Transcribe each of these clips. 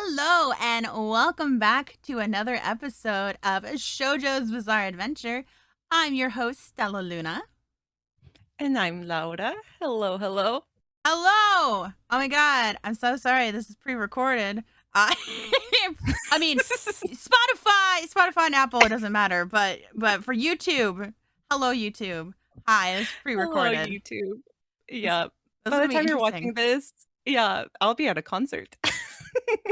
Hello, and welcome back to another episode of Shojo's Bizarre Adventure. I'm your host, Stella Luna. And I'm Laura. Hello, hello. Hello! Oh my god, I'm so sorry. This is pre-recorded. Uh, I mean, Spotify, and Apple, it doesn't matter. But for YouTube, hello YouTube. Hi, it's Hello, pre-recorded. YouTube. This, Yeah. this is By gonna the be time you're interesting. watching this, yeah, I'll be at a concert.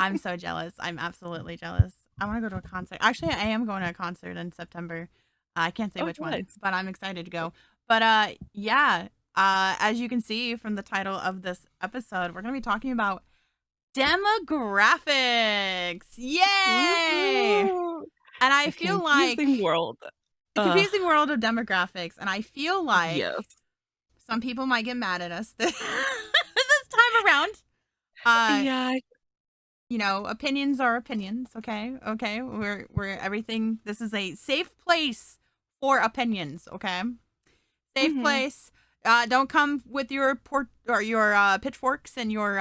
I'm so jealous. I'm absolutely jealous. I want to go to a concert. Actually, I am going to a concert in September. I can't say Oh, which one, nice. but I'm excited to go. But yeah. As you can see from the title of this episode, we're going to be talking about demographics. Yay! Woo! And I A feel like confusing world. the Uh, confusing world of demographics, and I feel like yes. some people might get mad at us this time around. Uh Yeah. Opinions are opinions, okay? Okay. We're everything. This is a safe place for opinions, okay? Safe Mm-hmm. place. Don't come with your your pitchforks and your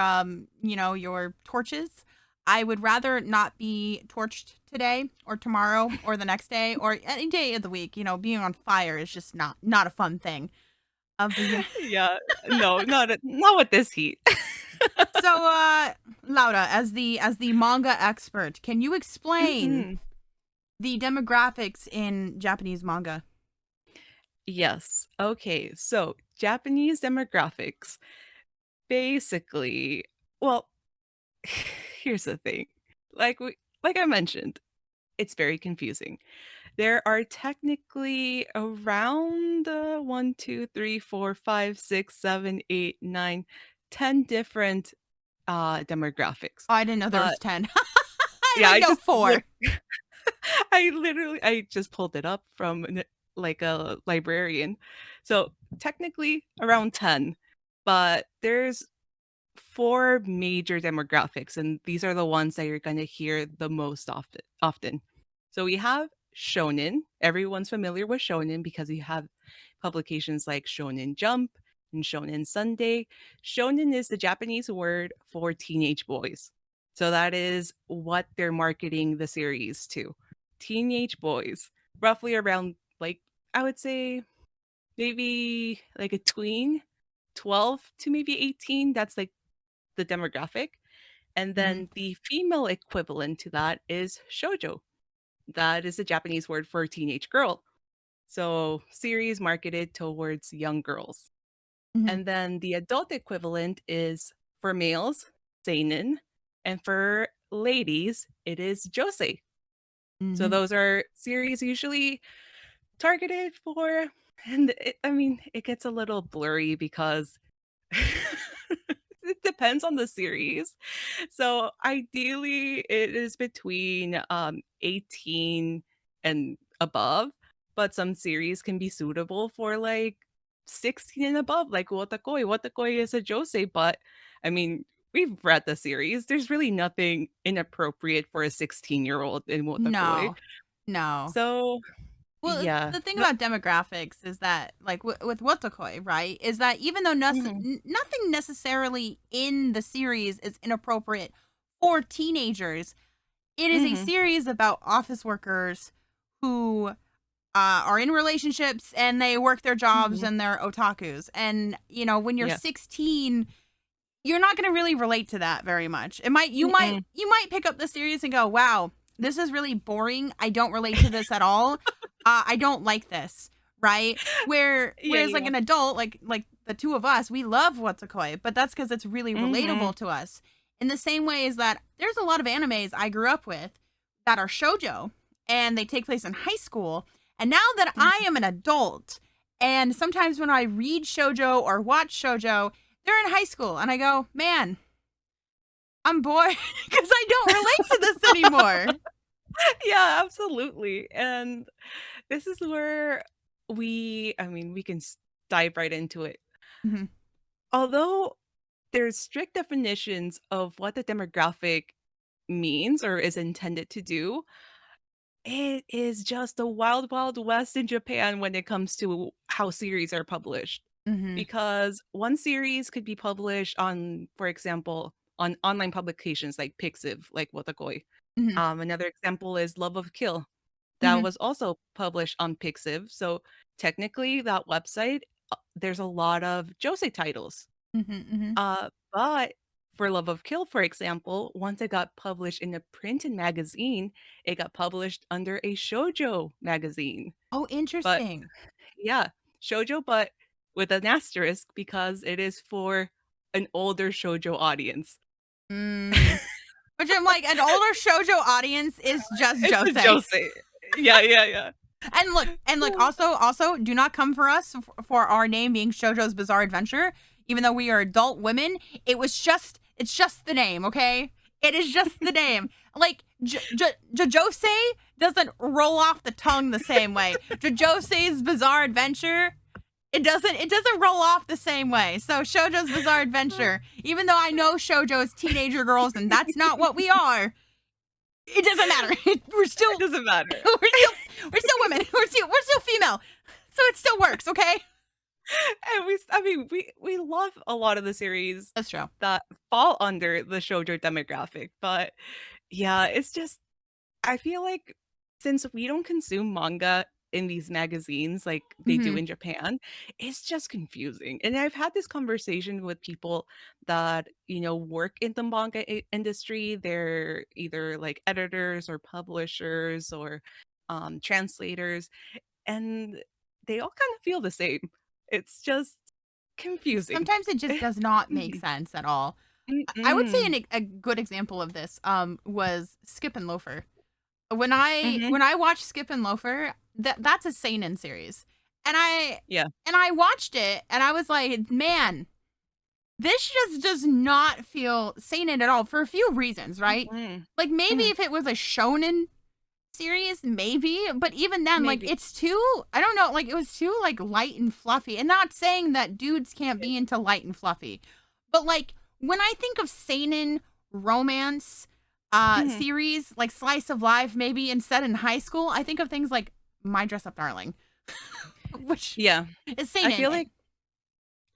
your torches. I would rather not be torched today or tomorrow or the next day or any day of the week. Being on fire is just not a fun thing. But yeah. Yeah. No, not with this heat. So Laura, as the manga expert, can you explain hmm the demographics in Japanese manga? Yes. Okay. So Japanese demographics. Basically, well, here's the thing. Like I mentioned, it's very confusing. There are technically around 1, 2, 3, 4, 5, 6, 7, 8, 9, 10 different demographics. Oh, I didn't know there was But 10. I yeah, like know 4. I just pulled it up from like a librarian. So technically around 10, but there's four major demographics, and these are the ones that you're going to hear the most often. So we have shonen. Everyone's familiar with shonen because we have publications like Shonen Jump and Shonen Sunday. Shonen is the Japanese word for teenage boys. So that is what they're marketing the series to. Teenage boys, roughly around, like, I would say maybe like a tween, 12 to maybe 18. That's like the demographic. And Mhm. then the female equivalent to that is shojo. That is a Japanese word for teenage girl. So series marketed towards young girls. Mhm. And then the adult equivalent is for males, seinen, and for ladies, it is josei. So Mhm. those are series usually targeted for, and I mean, it gets a little blurry because it depends on the series. So ideally, it is between 18 and above, but some series can be suitable for like 16 and above, like Wotakoi. Wotakoi is a josei, but I mean, we've read the series. There's really nothing inappropriate for a 16-year-old in Wotakoi. No. No. So, Well, yeah. the thing about demographics is that, like, with Wotakoi, right, is that even though Mhm, nothing necessarily in the series is inappropriate for teenagers, it is a mhm, series about office workers who are in relationships and they work their jobs mhm. and they're otakus. And, when you're Yeah. 16, you're not going to really relate to that very much. It might Mm-mm. you might pick up the series and go, "Wow, this is really boring. I don't relate to this at all. I don't like this." Right? Yeah, Whereas like yeah. an adult, like the two of us, we love Watsukoi, but that's cuz it's really Mhm, relatable to us. In the same way as that there's a lot of animes I grew up with that are shojo and they take place in high school. And now that I mhm. am an adult and sometimes when I read shojo or watch shojo, they're in high school, and I go, man, I'm bored because I don't relate to this anymore. Yeah, absolutely, and this is where I mean, we can dive right into it. Mhm. Although there's strict definitions of what the demographic means or is intended to do, it is just the wild, wild west in Japan when it comes to how series are published. Mhm. Because one series could be published on, for example, on online publications like Pixiv, like Wotakoi. Mhm. Another example is Love of Kill. That Mhm. was also published on Pixiv. So technically, that website, there's a lot of Josei titles. Mhm. Mhm. But for Love of Kill, for example, once it got published in a printed magazine, it got published under a shoujo magazine. Oh, But interesting. yeah, shoujo, but with an asterisk because it is for an older shoujo audience. Mm. Which I'm like, an older shoujo audience is just It's a Josei. Josei. Yeah, yeah, yeah. And look, also, do not come for us for our name being Shoujo's Bizarre Adventure. Even though we are adult women, it's just the name, okay? It is just the name. Like, Josei doesn't roll off the tongue the same way. Josei's Bizarre Adventure, it doesn't roll off the same way. So Shoujo's Bizarre Adventure, even though I know Shoujo is teenager girls and that's not what we are, it doesn't matter. We're It still doesn't matter. we're still women. We're still female. So it still works, okay? And I mean, we love a lot of the series That's true. that fall under the shoujo demographic, but yeah, it's just I feel like since we don't consume manga in these magazines like they do Mhm. in Japan, it's just confusing. And I've had this conversation with people that, work in the manga industry. They're either like editors or publishers or translators, and they all kind of feel the same. It's just confusing. Sometimes it just does not make Mhm. sense at all. I would say Mm-mm. a good example of this was Skip and Loafer. When I Mhm. when I watched Skip and Loafer, that's a seinen series. And I Yeah. and I watched it and I was like, "Man, this just does not feel seinen at all for a few reasons, right?" Mhm. Like maybe Mhm. if it was a shonen series, maybe, but even then, like Maybe. it's too, I don't know, like it was too like light and fluffy. And not saying that dudes can't be into light and fluffy, but like when I think of seinen romance Mhm. series, like slice of life, maybe and set in high school, I think of things like My Dress Up Darling, which Yeah. is I seinen. feel like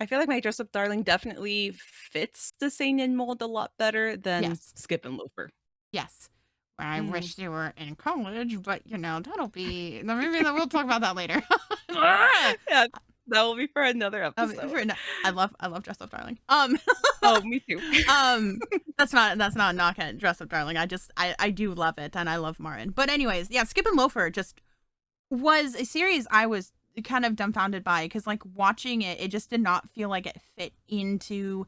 I feel like My Dress Up Darling definitely fits the seinen mold a lot better than Yes, Skip and Loafer. yes. I Mhm. wish they were in college, but that'll be maybe we'll talk about that later. Yeah, that will be for another episode. I love Dress Up Darling. Oh, me too. Um, that's not a knock at Dress Up Darling. I do love it and I love Marin. But anyways, yeah, Skip and Loafer just was a series I was kind of dumbfounded by because like watching it, it just did not feel like it fit into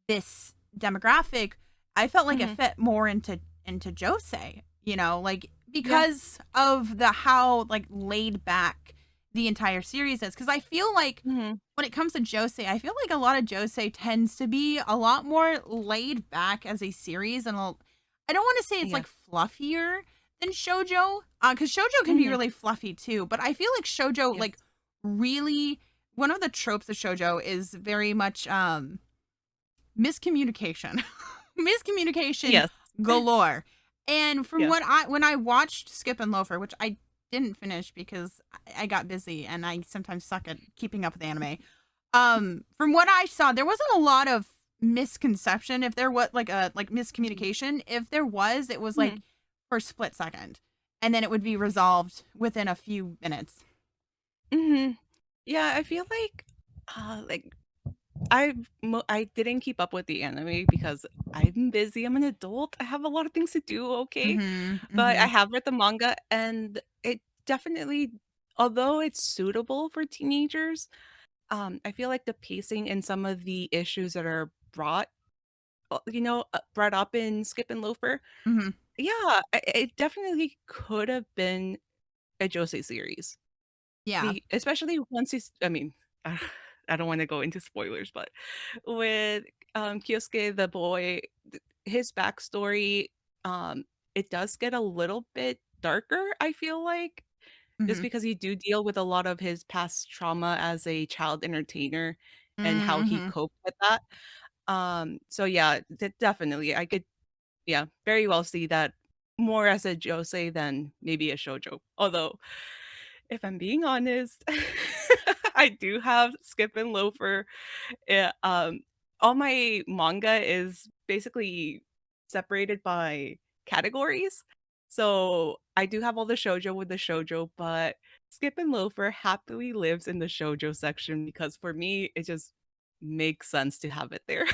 this demographic. I felt like it Mhm. fit more into Josei, like Yeah. because of the how like laid back the entire series is. Because I feel like Mhm. when it comes to Josei, I feel like a lot of Josei tends to be a lot more laid back as a series, and I don't want to say it's Yeah. like fluffier than shojo, because shojo can be Mhm. really fluffy too. But I feel like shojo, Yes. like really, one of the tropes of shojo is very much miscommunication, miscommunication Yes. galore. And from Yeah. when I watched Skip and Loafer, which I didn't finish because I got busy and I sometimes suck at keeping up with anime. From what I saw, there wasn't a lot of misconception. If there was like a Mhm. miscommunication, if there was, it was like Mhm. for a split second, and then it would be resolved within a few minutes. Mhm. Yeah, I feel like I didn't keep up with the anime because I'm busy. I'm an adult. I have a lot of things to do, okay? Mm-hmm. But I Mm-hmm. have read the manga and it definitely, although it's suitable for teenagers, I feel like the pacing and some of the issues that are brought up in Skip and Loafer, Mm-hmm. yeah, it definitely could have been a Josei series. Yeah. Especially once I mean, I don't want to go into spoilers, but with Kyosuke the boy, his backstory, um, it does get a little bit darker, I feel like, just Mm-hmm. because you do deal with a lot of his past trauma as a child entertainer and how he Mm-hmm. coped with that. So yeah, definitely I could, yeah, very well see that more as a josei than maybe a shoujo. Although, if I'm being honest, I do have Skip and Loafer. all my manga is basically separated by categories. So I do have all the shoujo with the shoujo, but Skip and Loafer happily lives in the shoujo section because for me, it just makes sense to have it there.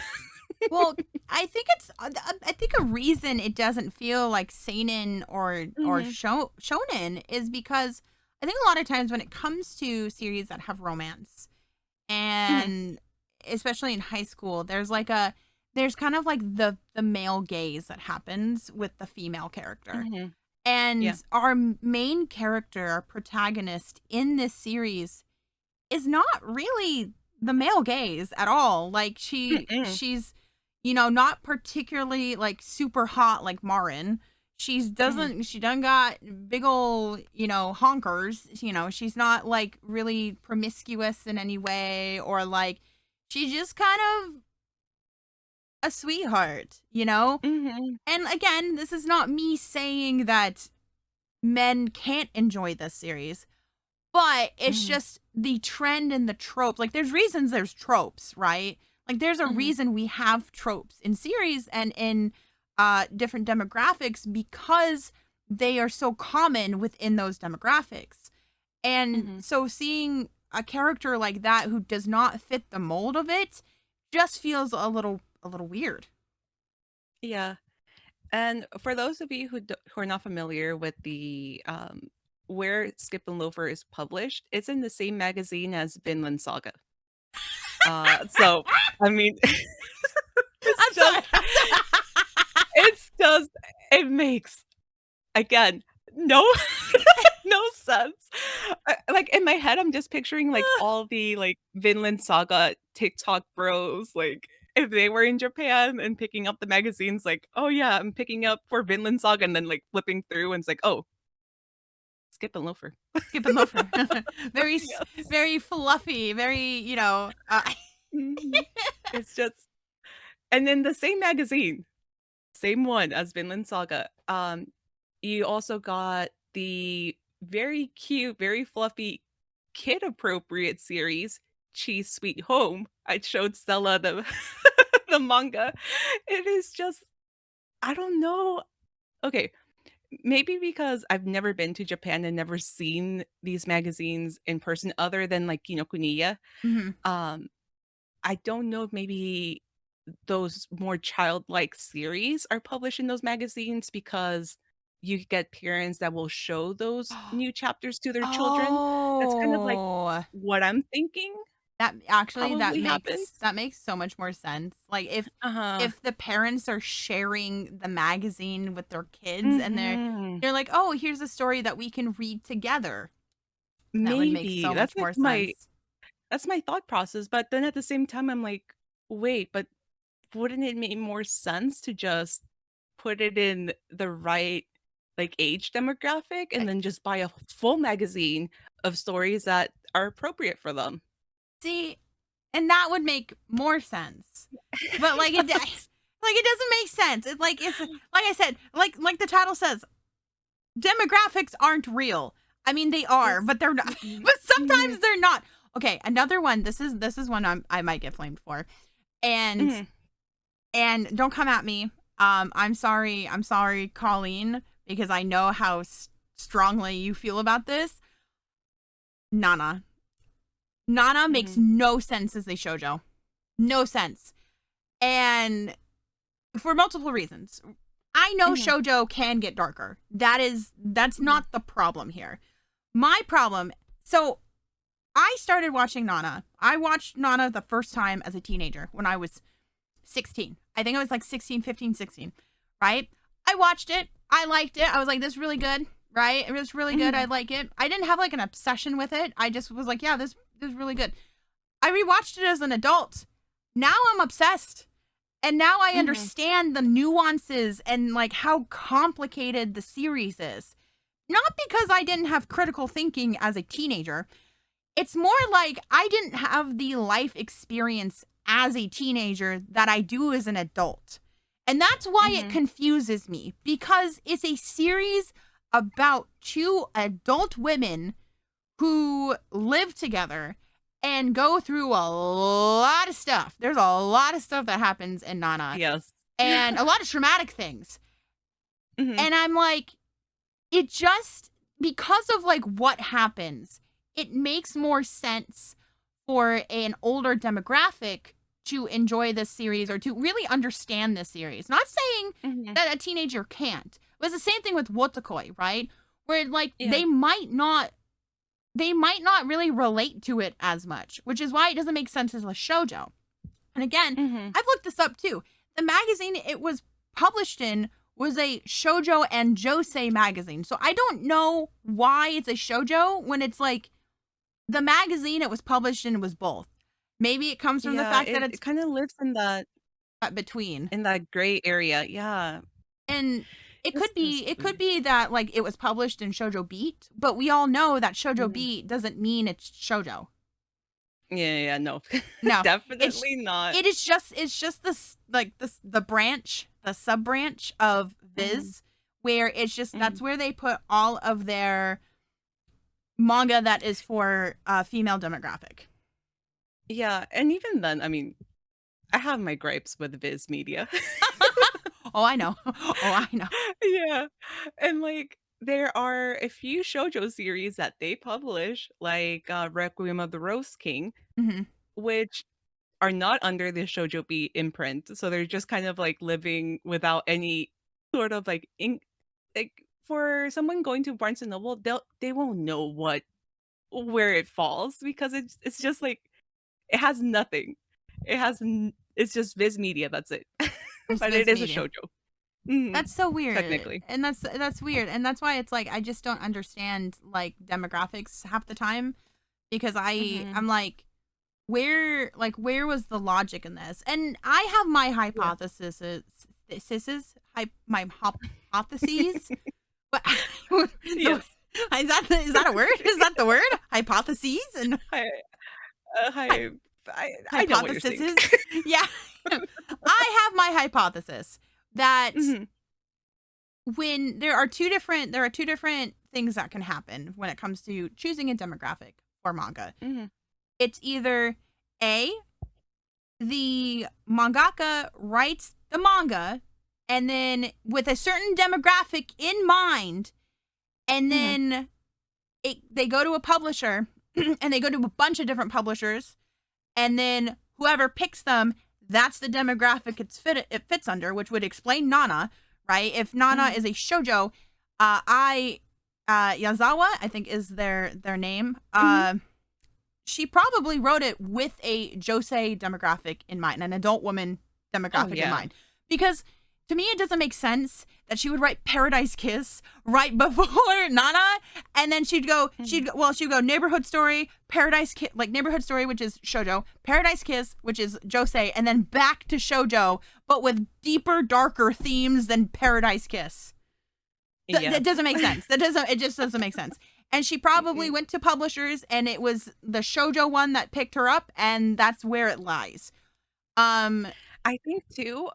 Well, I think I think a reason it doesn't feel like seinen or Mhm, shonen is because I think a lot of times when it comes to series that have romance, mhm, and especially in high school, there's kind of like the male gaze that happens with the female character. mhm. Yeah. And our main character, our protagonist in this series is not really the male gaze at all. Like Mm-mm, she's not particularly like super hot like Marin. mhm, She done got big old, honkers. She's not like really promiscuous in any way, or like she's just kind of a sweetheart. mhm, And again, this is not me saying that men can't enjoy this series. But it's mhm, just the trend and the tropes. Like there's reasons there's tropes, right? Like there's a mhm, reason we have tropes in series and in different demographics because they are so common within those demographics. And mhm. so seeing a character like that who does not fit the mold of it just feels a little weird. Yeah. And for those of you who are not familiar with the where Skip and Loafer is published, it's in the same magazine as Vinland Saga. So I mean, it's I'm sorry. just it's just it makes again no no sense. Like in my head, I'm just picturing like all the like Vinland Saga TikTok bros, like if they were in Japan and picking up the magazines, like, oh yeah, I'm picking up for Vinland Saga, and then like flipping through, and it's like, oh, Skip and Loafer. Skip and Loafer. very Yes. very fluffy, very, Mhm. It's just, and in the same magazine, same one as Vinland Saga. You also got the very cute, very fluffy, kid appropriate series, Cheese Sweet Home. I showed Stella the the manga. It is just I don't know. Okay, maybe because I've never been to Japan and never seen these magazines in person other than like Kinokuniya. Mhm. Um, I don't know if maybe those more childlike series are published in those magazines because you get parents that will show those new chapters to their children. That's kind of like Oh, what I'm thinking that actually that probably makes happens. that makes so much more sense. Like Uh-huh. if the parents are sharing the magazine with their kids and they're Mhm. they're like, "Oh, here's a story that we can read together." That would make Maybe. so much more sense. That's my thought process, but then at the same time, I'm like, "Wait, but wouldn't it make more sense to just put it in the right, like, age demographic Uh, and then just buy a full magazine of stories that are appropriate for them?" See, and that would make more sense. But Yes. like it doesn't make sense. It's like I said, like the title says, demographics aren't real. I mean, they are, It's but they're not. mm-mm, But mhm, sometimes they're not. Okay, another one. This is one I might get flamed for, and mhm, don't come at me. I'm sorry. I'm sorry, Colleen, because I know how strongly you feel about this. Nana. Nana makes mhm, no sense as a shoujo. No sense, and for multiple reasons. I know mhm, shoujo can get darker. That's mhm, not the problem here. My problem. So I started watching Nana. I watched Nana the first time as a teenager when I was 16. I think I was like 16, 15, 16. Right? I watched it. I liked it. I was like, this is really good. Right? It was really good. I mhm, like it. I didn't have like an obsession with it. I just was like, yeah, this is really good. I rewatched it as an adult. Now I'm obsessed. And now I mhm, understand the nuances and like how complicated the series is. Not because I didn't have critical thinking as a teenager, it's more like I didn't have the life experience as a teenager that I do as an adult. And that's why it mhm, confuses me because it's a series about two adult women who live together and go through a lot of stuff. There's a lot of stuff that happens in Nana Yes. and a lot of traumatic things. Mhm. And I'm like, it just, because of like what happens, it makes more sense for an older demographic to enjoy this series or to really understand this series. Not saying Mhm. that a teenager can't. It was the same thing with Wotakoi, right? Where like Yeah. they might not really relate to it as much, which is why it doesn't make sense as a shoujo. And again, Mhm. I've looked this up too. The magazine it was published in was a Shojo and Josei magazine. So I don't know why it's a shoujo when it's like the magazine it was published in was both. Maybe it comes from the Yeah, fact that it it's kind of lives between. in that gray area. Yeah. And This is it could be that like it was published in Shoujo Beat, but we all know that Shoujo Mhm. Beat doesn't mean it's shoujo. Yeah, no. No, it's Definitely not. it's just this like this the branch, the sub branch of Mhm. Viz, where it's just that's Mhm. where they put all of their manga that is for female demographic. Yeah, and even then, I mean, I have my gripes with Viz Media. Oh, I know. Oh, I know. Yeah. And like there are a few shoujo series that they publish, like Requiem of the Rose King, Hmm. which are not under the Shoujo Beat imprint. So they're just kind of like living without any sort of like ink. Like for someone going to Barnes and Noble, they won't know where it falls because it's just like it has nothing. It's just Viz Media. That's it. It's But it Viz is a Media. shoujo. Mhm. That's so weird. Technically. And that's weird. And that's why it's like I just don't understand like demographics half the time because Mhm. I'm like where was the logic in this? And I have my Yeah. hypotheses my hypotheses. But Yes. is that a word? Is that the word? Hypotheses and I hy- I know what you're saying. hypotheses? Yeah. I have my hypothesis that Mhm. when there are two different things that can happen when it comes to choosing a demographic for manga. Mhm. It's either A, the mangaka writes the manga and then with a certain demographic in mind and Mhm. then they go to a publisher and they go to a bunch of different publishers and then whoever picks them that's the demographic it fits under, which would explain Nana, right? If Nana Mhm. is a shoujo, I Yazawa I think is their name. Mhm. She probably wrote it with a Josei demographic in mind, an adult woman Oh demographic in yeah. mind. Because to me, it doesn't make sense that she would write Paradise Kiss right before Nana, and then Mhm. she'd go Neighborhood Story, Paradise Kiss, like Neighborhood Story, which is Shojo, Paradise Kiss, which is Josei, and then back to Shojo, but with deeper, darker themes than Paradise Kiss. That Yes. doesn't make sense. It just doesn't make sense. And she probably Mm-mm. went to publishers and it was the shoujo one that picked her up and that's where it lies. Um I think too,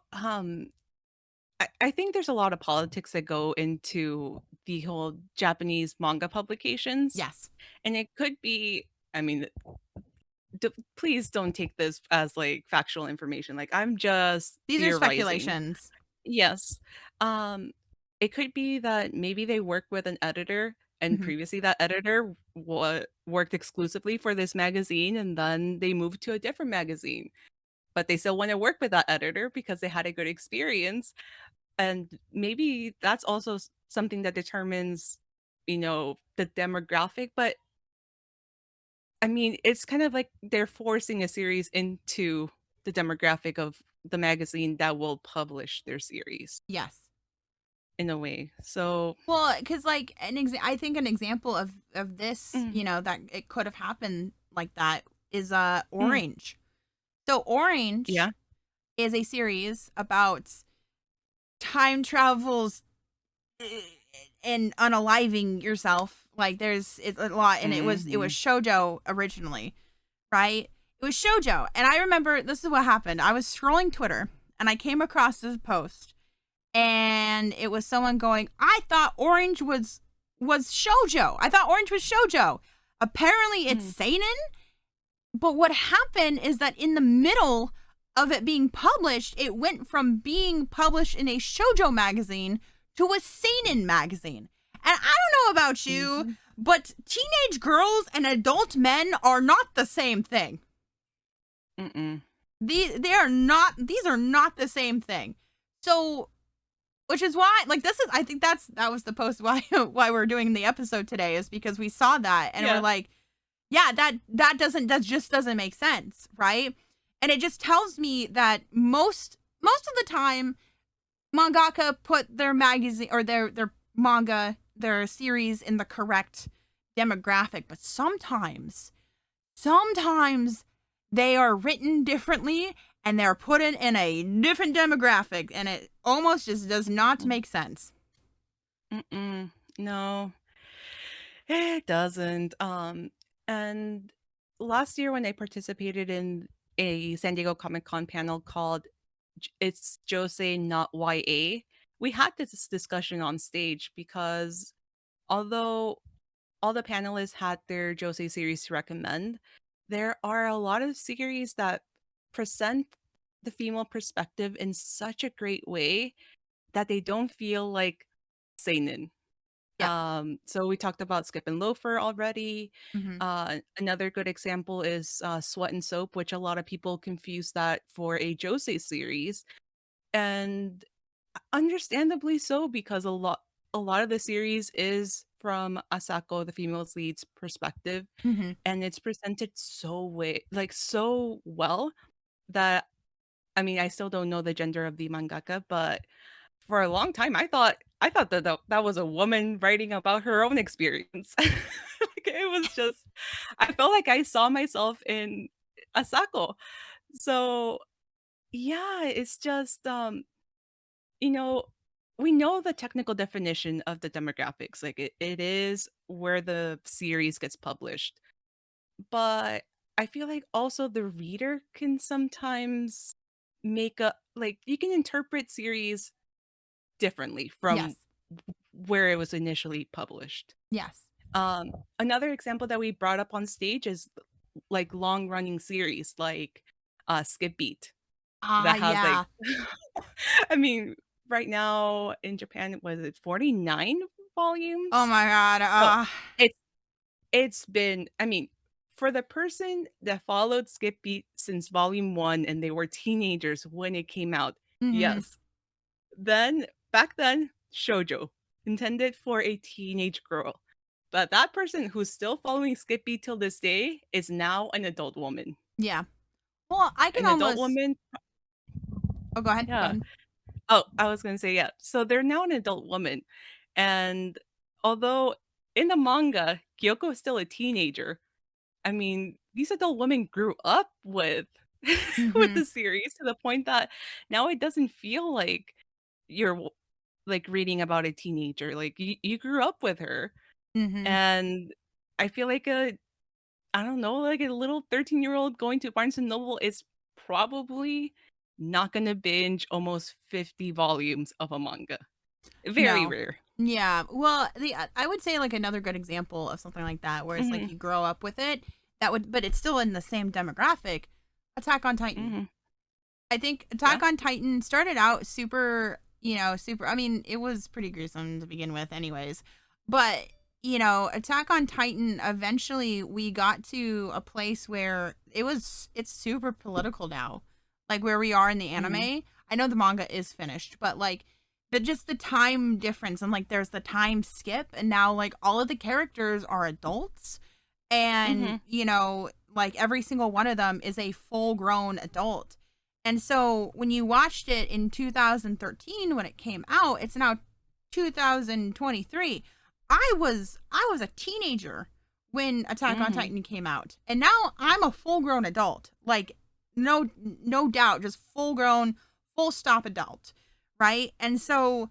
I think there's a lot of politics that go into the whole Japanese manga publications, yes. and it could be, I mean, please don't take this as like factual information. Like I'm just These are theorizing. speculations. Yes. Um, it could be that maybe they work with an editor and Mhm. previously that editor worked exclusively for this magazine and then they moved to a different magazine. But they still want to work with that editor because they had a good experience. And maybe that's also something that determines, the demographic. But I mean, it's kind of like they're forcing a series into the demographic of the magazine that will publish their series Yes. in a way. So, Well, cuz like I think an example of this, mm, that it could have happened like that is mm, Orange. So yeah. Orange is a series about time travels and unaliving yourself. Like it's a lot, and it was Hmm. shojo originally, right? It was shojo, and I remember this is what happened. I was scrolling Twitter, and I came across this post, and it was someone going, "I thought Orange was shojo. I thought Orange was shojo. Apparently, it's Mm, seinen." But what happened is that in the middle of it being published, it went from being published in a shoujo magazine to a seinen magazine. And I don't know about you, Mm-hmm. but teenage girls and adult men are not the same thing. Mm-mm. These are not the same thing. So, which is why, like, this is, I think that was the post why we're doing the episode today, is because we saw that and we're Yeah. like, yeah, that just doesn't make sense, right? And it just tells me that most of the time mangaka put their magazine or their manga, their series in the correct demographic, but sometimes they are written differently and they're put in a different demographic, and it almost just does not make sense. Mm-mm. No, it doesn't. And last year when I participated in a San Diego Comic Con panel called "It's Josei, Not YA," we had this discussion on stage because although all the panelists had their Josei series to recommend, there are a lot of series that present the female perspective in such a great way that they don't feel like seinen. Yeah. So we talked about Skip and Loafer already. Mm-hmm. Another good example is Sweat and Soap, which a lot of people confuse that for a Josei series, and understandably so because a lot of the series is from Asako, the female lead's perspective, Mm-hmm. and it's presented so well that I mean I still don't know the gender of the mangaka, but for a long time I thought that was a woman writing about her own experience. Like it was just I felt like I saw myself in Asako. So yeah, it's just you know, we know the technical definition of the demographics. Like it is where the series gets published. But I feel like also the reader can sometimes make a like you can interpret series differently from Yes. where it was initially published. Yes. Another example that we brought up on stage is like long running series like Skip Beat Ah, that has like yeah. I mean, right now in Japan, was it 49 Oh volumes? my god. So it's it's been I mean, for the person that followed Skip Beat since volume 1 and they were teenagers when it came out, Mm-hmm. yes. Then back then, Shojo, intended for a teenage girl. But that person who's still following Skip Beat till this day is now an adult woman. Yeah. Well, I can An adult almost. woman, Oh, go ahead. Go yeah. ahead. Oh, I was gonna say, yeah. So they're now an adult woman. And although in the manga, Kyoko is still a teenager, I mean, these adult women grew up with with Mm-hmm. the series to the point that now it doesn't feel like you're like reading about a teenager. Like you grew up with her. Mm-hmm. And I feel like I don't know, like a little 13-year-old going to Barnes and Noble is probably not gonna binge almost 50 volumes of a manga. Very No. rare. Yeah. Well, the I would say like another good example of something like that, where it's like Mhm, you grow up with it, that would, but it's still in the same demographic. Attack on Titan. mhm, I think yeah, Attack on Titan started out super, super. I mean, it was pretty gruesome to begin with, anyways. But, Attack on Titan, eventually we got to a place where it's super political now. Like where we are in the mhm, anime. I know the manga is finished, but like just the time difference, and like there's the time skip, and now like all of the characters are adults, and mhm, like every single one of them is a full grown adult. And so when you watched it in 2013 when it came out, it's now 2023. I was a teenager when Attack on mhm, Titan came out. And now I'm a full-grown adult. Like no doubt, just full-grown, full stop adult, right? And so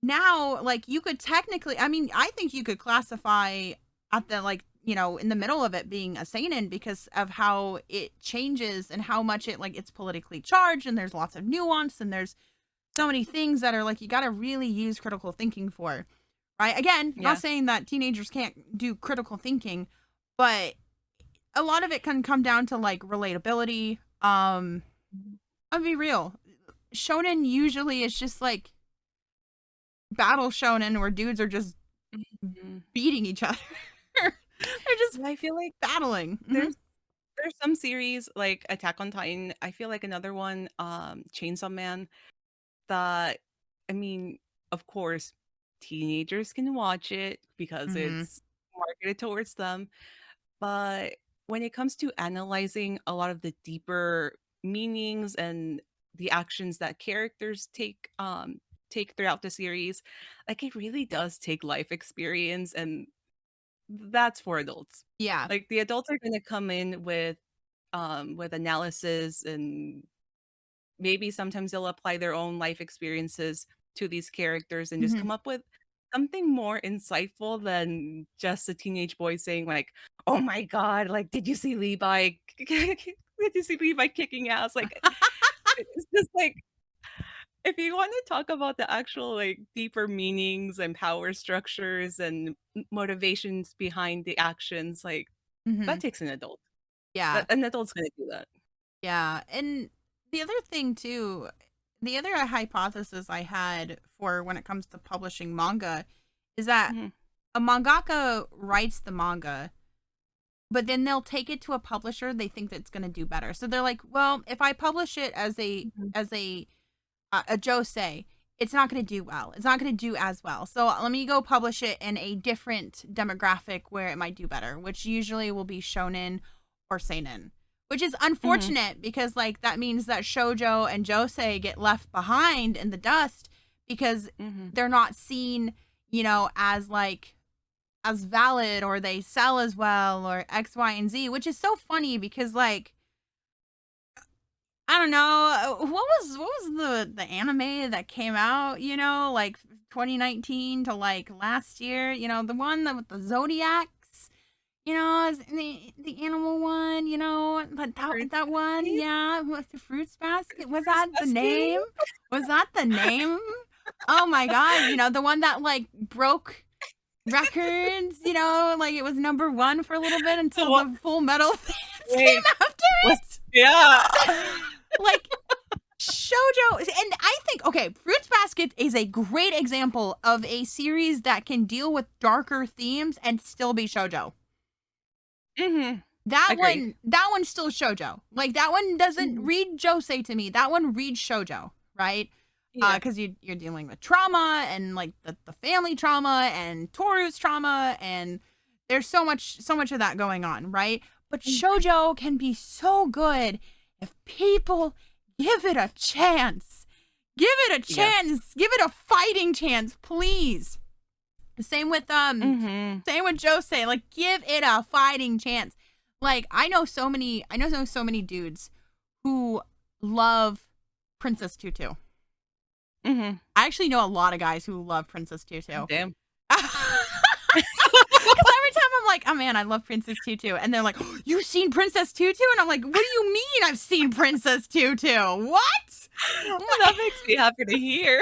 now like you could technically, I mean, I think you could classify at the like, in the middle of it being a seinen because of how it changes and how much it like it's politically charged, and there's lots of nuance, and there's so many things that are like you got to really use critical thinking for, right? Again, not yeah, saying that teenagers can't do critical thinking, but a lot of it can come down to like relatability. Mhm. I'll be real. Shonen usually is just like battle shonen where dudes are just Mhm. beating each other. They're just And I feel like battling. there's some series like Attack on Titan. I feel like another one, Chainsaw Man, that I mean, of course, teenagers can watch it because Mhm. it's marketed towards them. But when it comes to analyzing a lot of the deeper meanings and the actions that characters take throughout the series, like it really does take life experience, and that's for adults. Yeah. Like the adults are gonna come in with analysis, and maybe sometimes they'll apply their own life experiences to these characters and just Mhm. come up with something more insightful than just a teenage boy saying like, "Oh my god, like did you see Levi did you see Levi kicking ass?" Like it's just like if you want to talk about the actual like deeper meanings and power structures and motivations behind the actions, like that Mhm. takes an adult. Yeah. That an adult's gonna do that. Yeah. And the other thing too, the other hypothesis I had for when it comes to publishing manga is that Mhm, a mangaka writes the manga, but then they'll take it to a publisher they think that's going to do better. So they're like, well, if I publish it as mhm, a Josei, it's not going to do well. It's not going to do as well. So let me go publish it in a different demographic where it might do better, which usually will be shonen or seinen. Which is mhm, unfortunate because like that means that shojo and josei get left behind in the dust because mhm, they're not seen, as like as valid or they sell as well or X, Y, and Z, which is so funny because like I don't know what was the anime that came out, like 2019 to like last year, the one that with the zodiacs, the animal one, that Fruits that one, basket? yeah, with the fruits basket. Was Fruits that the basket? name? Was that the name? Oh my god, the one that like broke records, like it was number one for a little bit until What the Full Metal Fans came wait, after was it. yeah. Like Shojo, and I think okay, Fruits Basket is a great example of a series that can deal with darker themes and still be shojo. Mhm. That Agree. one, that one's still shojo. Like that one doesn't Mhm. read josei to me. That one reads shojo, right? Yeah. Because you're dealing with trauma and like the family trauma and Toru's trauma and there's so much of that going on, right? But Mhm. shojo can be so good if people give it a chance. Give it a Yes. chance. Give it a fighting chance, please. Same with Mhm. same with Jose. Like give it a fighting chance. Like I know so many dudes who love Princess Tutu. Mhm. I actually know a lot of guys who love Princess Tutu. Damn. Because every time I'm like, oh man, I love Princess Tutu. And they're like, oh, you've seen Princess Tutu? And I'm like, what do you mean I've seen Princess Tutu? What? That makes me happy to hear.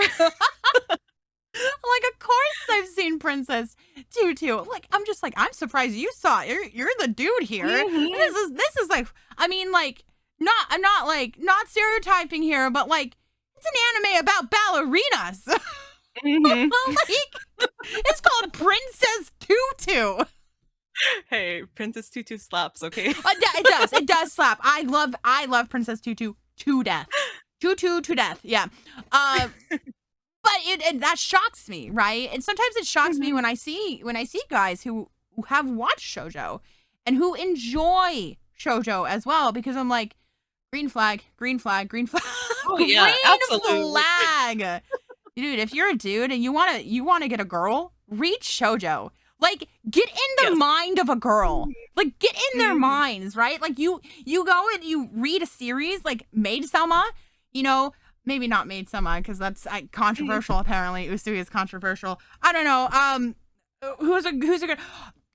Like, of course I've seen Princess Tutu. Like, I'm just like, I'm surprised you saw it. You're the dude here. Mhm. This is like, I mean, like, not I'm not like not stereotyping here, but like, it's an anime about ballerinas. Mhm. Like, it's called Princess Tutu. Hey, Princess Tutu slaps, okay? It does slap. I love Princess Tutu to death. Tutu to death. Yeah. Uh, but that shocks me, right? And sometimes it shocks me Mhm. when I see guys who have watched shojo and who enjoy shojo as well because I'm like green flag, green flag, green flag, Oh, yeah, green absolutely. flag. Dude, if you're a dude and you want to get a girl, read shojo. Like get in the Yes. mind of a girl. Mhm. Like get in their Mhm. minds, right? Like you go and you read a series like Maid Sama, maybe not Maid Sama because that's Mhm. controversial apparently. Usui is controversial. I don't know. Who's a good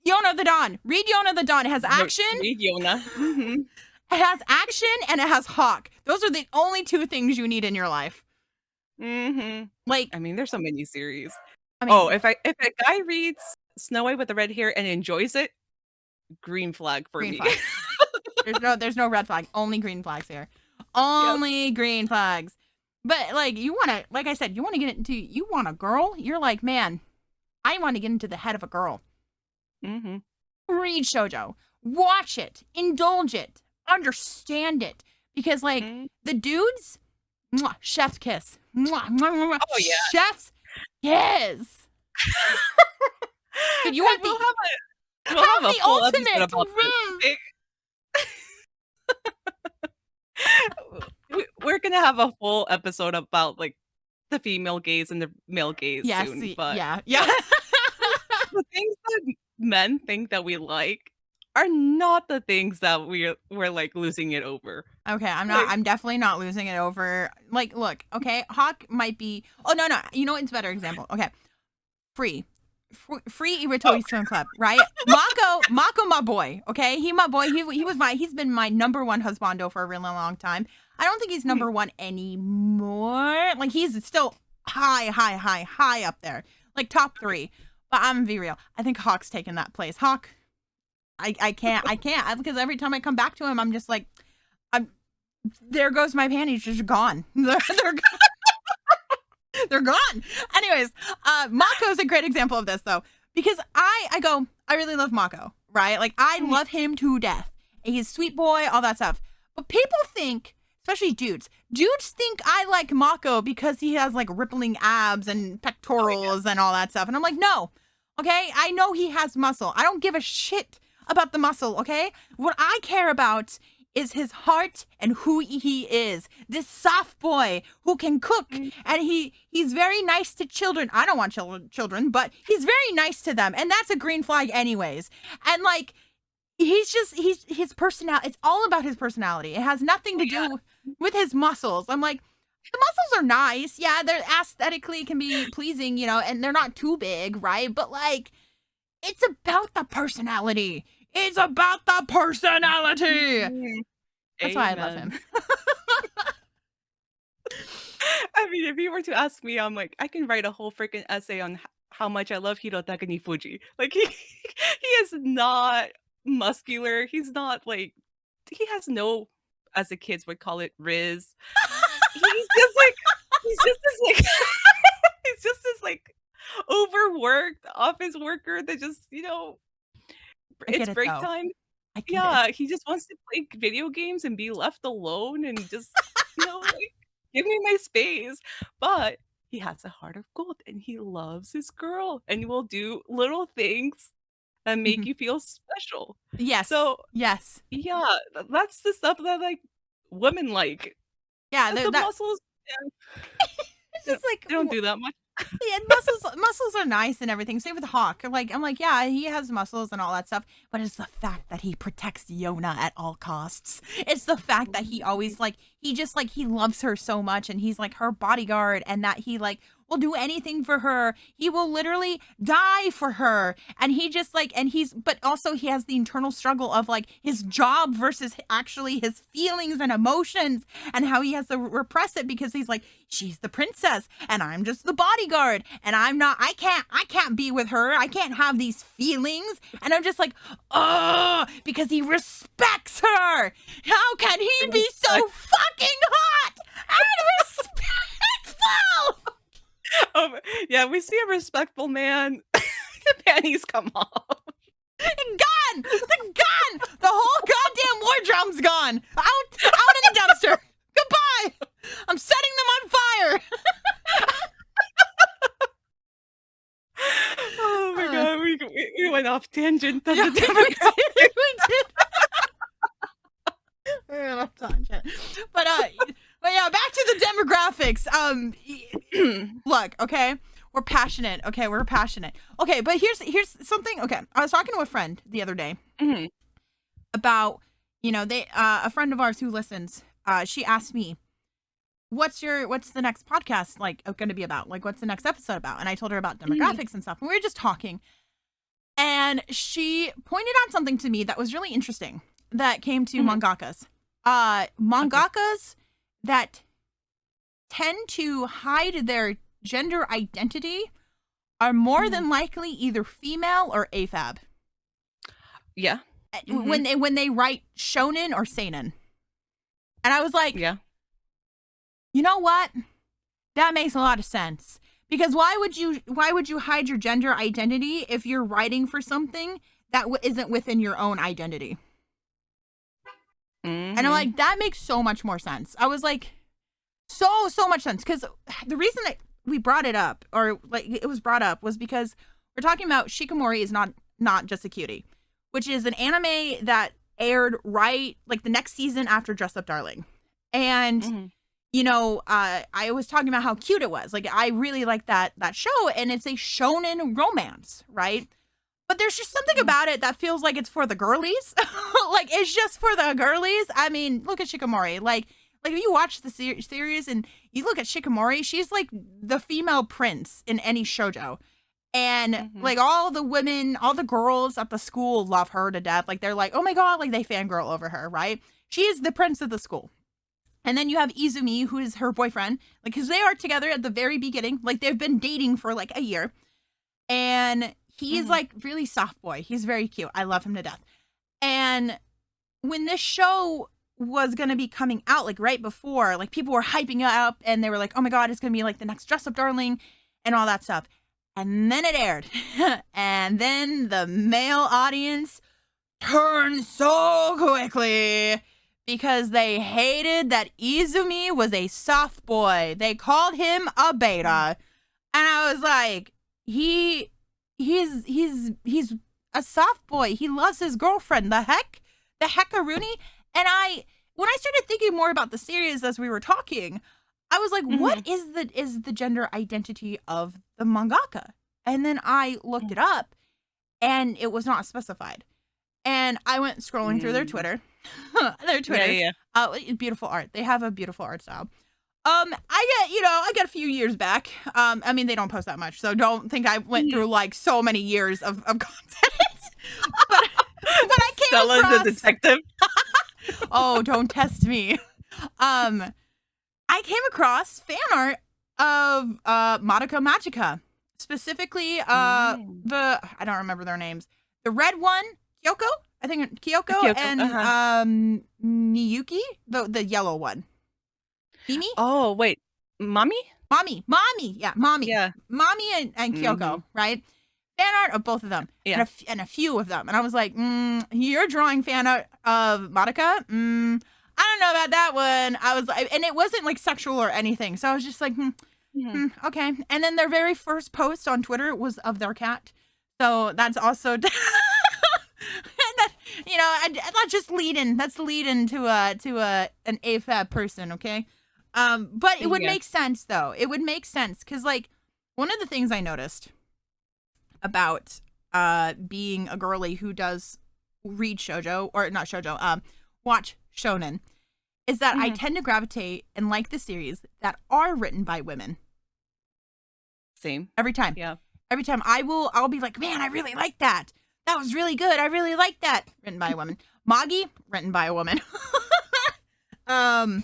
Yona the Dawn. Read Yona the Dawn. It has action. Read Yona. Mhm. It has action and it has Hawk. Those are the only two things you need in your life. Mhm. Like, I mean, there's so many series. I Oh, mean, if a guy reads Snow White with the red hair and enjoys it, green flag for green me. flag. There's no red flag. Only green flags here. Only green flags. But like you want to, like I said, you want to get into, you want a girl. You're like, man, I want to get into the head of a girl. Mm-hmm. Read Shojo, watch it, indulge it, understand it, because like the dudes, chef's kiss. Oh yeah, chef's kiss. Dude, you want we'll have a the full ultimate episode about this. We're gonna have a full episode about like the female gaze and the male gaze soon. But yeah. The things that men think that we like are not the things that we're like losing it over. Okay, I'm definitely not losing it over. Like, look, okay, Hawk might be. Oh no, you know what's a better example? Okay, free Iratori Swim Club, right? Mako, my boy. Okay, he my boy. He's been my number one husbando for a really long time. I don't think he's number one anymore. Like he's still high up there, like top 3. But I'm gonna be real. I think Hawk's taken that place. Hawk, I can't because every time I come back to him, I'm just like, there goes my panties, just gone. They're gone. They're gone. Anyways, Mako's a great example of this though, because I really love Mako, right? Like I love him to death. He's a sweet boy, all that stuff. But people think, especially dudes think I like Mako because he has like rippling abs and pectorals and all that stuff. And I'm like, no, okay? I know he has muscle. I don't give a shit about the muscle, okay? What I care about is his heart and who he is. This soft boy who can cook, and he's very nice to children. I don't want children, but he's very nice to them, and that's a green flag anyways. And like he's his personality. It's all about his personality. It has nothing to do with his muscles. I'm like, the muscles are nice. Yeah, they're aesthetically can be pleasing, and they're not too big, right? But like, it's about the personality. It's about the personality. That's why I love him. I mean, if you were to ask me, I'm like, I can write a whole freaking essay on how much I love Hirotaka Fuji. Like he is not muscular. He's not like, he has no, as the kids would call it, riz. He's just this like overworked office worker that just, it's break time. Yeah, he just wants to play video games and be left alone and just, like, give me my space. But he has a heart of gold and he loves his girl and will do little things that make you feel special. Yes. So, yes. Yeah, that's the stuff that like women like. Yeah, the muscles. Yeah. It's just like they don't do that much. Yeah, muscles are nice and everything. Same with Hawk. Like I'm like, yeah, he has muscles and all that stuff, but it's the fact that he protects Yona at all costs. It's the fact that he always like he loves her so much and he's like her bodyguard, and that he like will do anything for her. He will literally die for her. And he just like, but also he has the internal struggle of like his job versus actually his feelings and emotions, and how he has to repress it because he's like, she's the princess and I'm just the bodyguard, and I can't be with her. I can't have these feelings. And I'm just like, oh, because he respects her. How can he be so fucking hot and respectful? Yeah, we see a respectful man. The panties come off. Gone! The whole goddamn wardrobe's gone. Out in the dumpster. Goodbye. I'm setting them on fire. Oh my god, we went off tangent. We did. We went off tangent. But yeah, back to the demographics. Look, okay, we're passionate. Okay, but here's something. Okay, I was talking to a friend the other day about, a friend of ours who listens. She asked me, what's the next podcast like going to be about? Like, what's the next episode about? And I told her about demographics and stuff. And we were just talking, and she pointed out something to me that was really interesting that came to mangakas. Mangakas that tend to hide their gender identity are more than likely either female or AFAB. Yeah. when they write shonen or seinen. And I was like, Yeah. you know what? That makes a lot of sense. Because why would you hide your gender identity if you're writing for something that isn't within your own identity? And I'm like, that makes so much more sense. I was like, so much sense. Because the reason that we brought it up, or like it was brought up, was because we're talking about Shikamori is not just a cutie, which is an anime that aired right like the next season after Dress Up Darling. And you know, I was talking about how cute it was. Like, I really like that show, and it's a shonen romance, right? But there's just something about it that feels like it's for the girlies. Like, it's just for the girlies. I mean, look at Shikamori. Like if you watch the series and you look at Shikamori, she's like the female prince in any shoujo. And like all the women, all the girls at the school love her to death. Like, they're like, oh my God, like they fangirl over her, right? She is the prince of the school. And then you have Izumi, who is her boyfriend, like, because they are together at the very beginning. Like, they've been dating for like a year. And he's like really soft boy. He's very cute. I love him to death. And when this show was going to be coming out, like right before, like people were hyping it up and they were like, oh my God, it's going to be like the next Dress Up Darling and all that stuff. And then it aired. And then the male audience turned so quickly because they hated that Izumi was a soft boy. They called him a beta. And I was like, he's a soft boy. He loves his girlfriend. The heckaroonie. And when I started thinking more about the series as we were talking, I was like, what is the gender identity of the mangaka? And then I looked it up and it was not specified. And I went scrolling through their Twitter. Yeah. Beautiful art. They have a beautiful art style. I get a few years back. I mean, they don't post that much, so don't think I went through like so many years of content. but I came Stella across the detective. Oh, don't test me. I came across fan art of Madoka Magica. Specifically, I don't remember their names. The red one, Kyoko? I think Kyoko. And Miyuki, the yellow one. Mimi? Oh, wait. Mommy? Yeah, Mommy. Yeah. Mommy and Kyoko, right? Fan art of both of them. Yeah. And a few of them. And I was like, you're drawing fan art of Madoka? I don't know about that one. I was like, and it wasn't like sexual or anything. So I was just like, okay. And then their very first post on Twitter was of their cat. So that's also, and that, that's just leading. That's leading to an AFAB person, okay? But it would make sense though. It would make sense because like one of the things I noticed about being a girly who does read shoujo or not shoujo, watch shonen, is that I tend to gravitate and like the series that are written by women. Same. Every time. Yeah. Every time I'll be like, man, I really like that. That was really good. I really like that. Written by a woman. Magi, written by a woman. I'm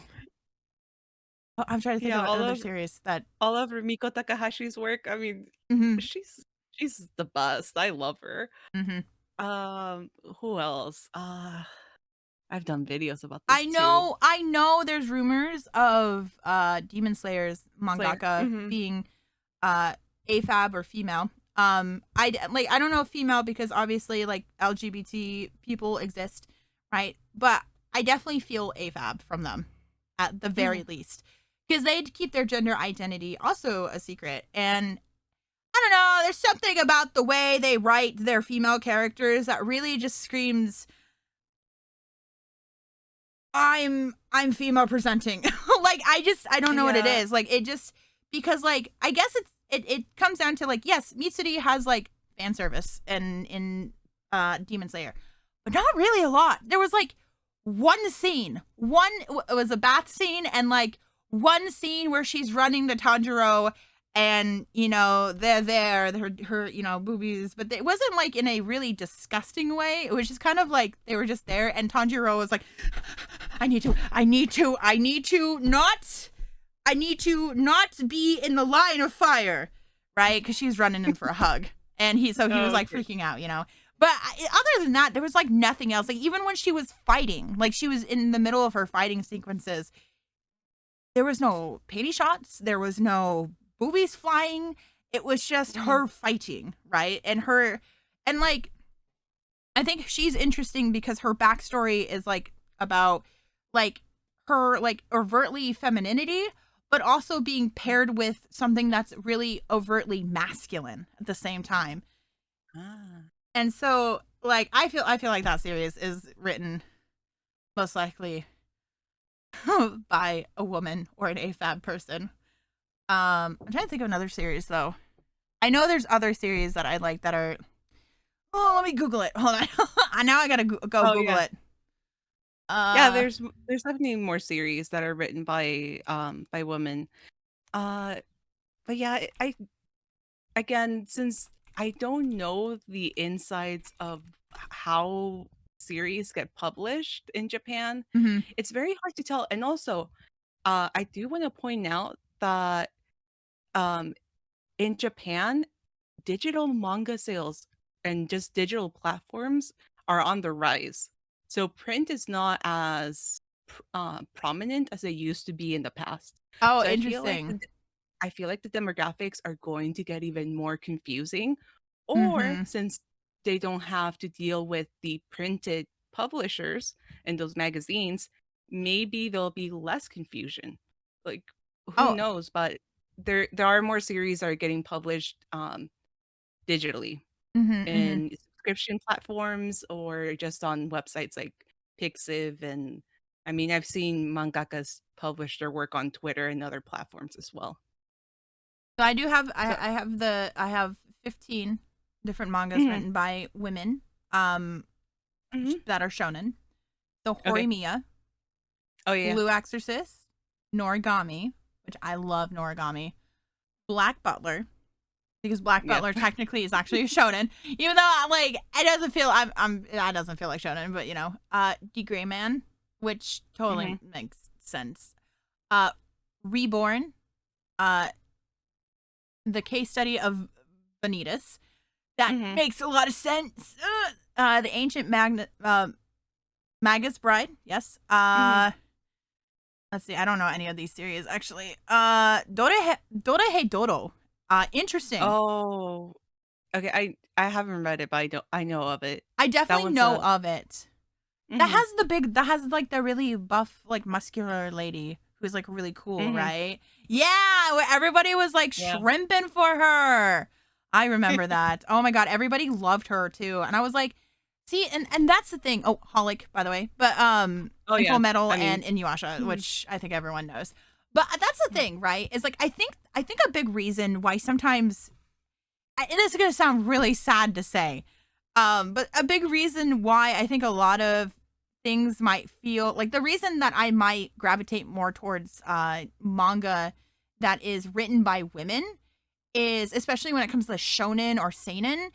trying to think of another series that all of Rumiko Takahashi's work. I mean, she's the best. I love her. Who else? I've done videos about this. I know there's rumors of Demon Slayer's mangaka being AFAB or female. I don't know if female because obviously like LGBT people exist, right? But I definitely feel AFAB from them at the very least. Because they keep their gender identity also a secret. And I don't know, there's something about the way they write their female characters that really just screams, I'm female presenting. Like, I don't know what it is. Like, it just, because like, I guess it comes down to like, yes, Mitsuri has like fan service in Demon Slayer, but not really a lot. There was like one scene, it was a bath scene and like, one scene where she's running to Tanjiro and, they're there, her boobies, but it wasn't like in a really disgusting way. It was just kind of like they were just there and Tanjiro was like, I need to not be in the line of fire, right? Because she was running in for a hug. And he was like freaking out, But other than that, there was like nothing else. Like even when she was fighting, like she was in the middle of her fighting sequences, there was no panty shots, there was no boobies flying. It was just Mhm. her fighting, right? And like I think she's interesting because her backstory is like about like her like overtly femininity, but also being paired with something that's really overtly masculine at the same time. Ah. And so like I feel like that series is written most likely by a woman or an AFAB person. I'm trying to think of another series though. I know there's other series that I like that are. Oh, let me Google it. Hold on. Now I gotta go Oh, Google yeah. it. Yeah, Uh, there's definitely more series that are written by women. Uh, but yeah, again, since I don't know the insides of how series get published in Japan, mhm. it's very hard to tell. And also, I do want to point out that um, in Japan, digital manga sales and just digital platforms are on the rise. So print is not as prominent as it used to be in the past. Oh, So interesting. I feel like the demographics are going to get even more confusing. Or Mhm. since they don't have to deal with the printed publishers and those magazines, maybe there'll be less confusion. Like who Oh, knows? But there are more series that are getting published digitally mhm, mhm. in subscription platforms or just on websites like Pixiv and I mean I've seen mangakas publish their work on Twitter and other platforms as well. So I do have So I have 15 different mangas mhm, written by women, um, mhm. that are shonen. So Okay. Horimiya, Oh yeah. Blue Exorcist, Noragami, which I love Noragami, Black Butler, because Black Yep. Butler technically is actually a shonen, even though like it doesn't feel I'm it doesn't feel like shonen, but you know, D Gray Man, which totally Mhm. makes sense. Uh, Reborn, uh, the case study of Vanitas, that Mhm. makes a lot of sense. The ancient Magus Bride, yes. Mhm. Let's see, I don't know any of these series actually. Dorehe Doro, interesting. Oh. Okay, I haven't read it, but I know of it. I That definitely one's know a of it. mhm. That has like the really buff, like muscular lady who's like really cool, Mhm. right? Yeah, where everybody was like Yeah. shrimping for her. I remember that. Oh my god, everybody loved her too. And I was like, see, and that's the thing. Oh, Holic, by the way. But Oh in yeah. Full Metal I and mean Inuyasha, mhm. which I think everyone knows. But that's the Yeah. thing, right? Is like I think a big reason why sometimes it is going to sound really sad to say, but a big reason why I think a lot of things might feel like the reason that I might gravitate more towards manga that is written by women is, especially when it comes to shonen or seinen,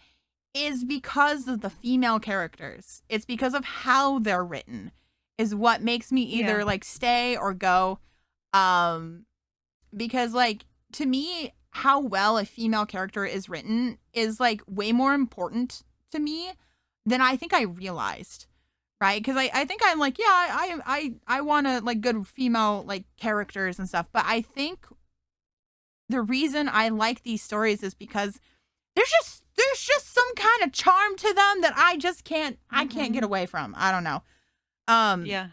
is because of the female characters. It's because of how they're written is what makes me Yeah. either like stay or go. Um, because like to me how well a female character is written is like way more important to me than I think I realized, right? Because I think I'm like, yeah, I want to like good female like characters and stuff, but I think the reason I like these stories is because there's just some kind of charm to them that I can't get Mhm. away from. I don't know. um Yeah.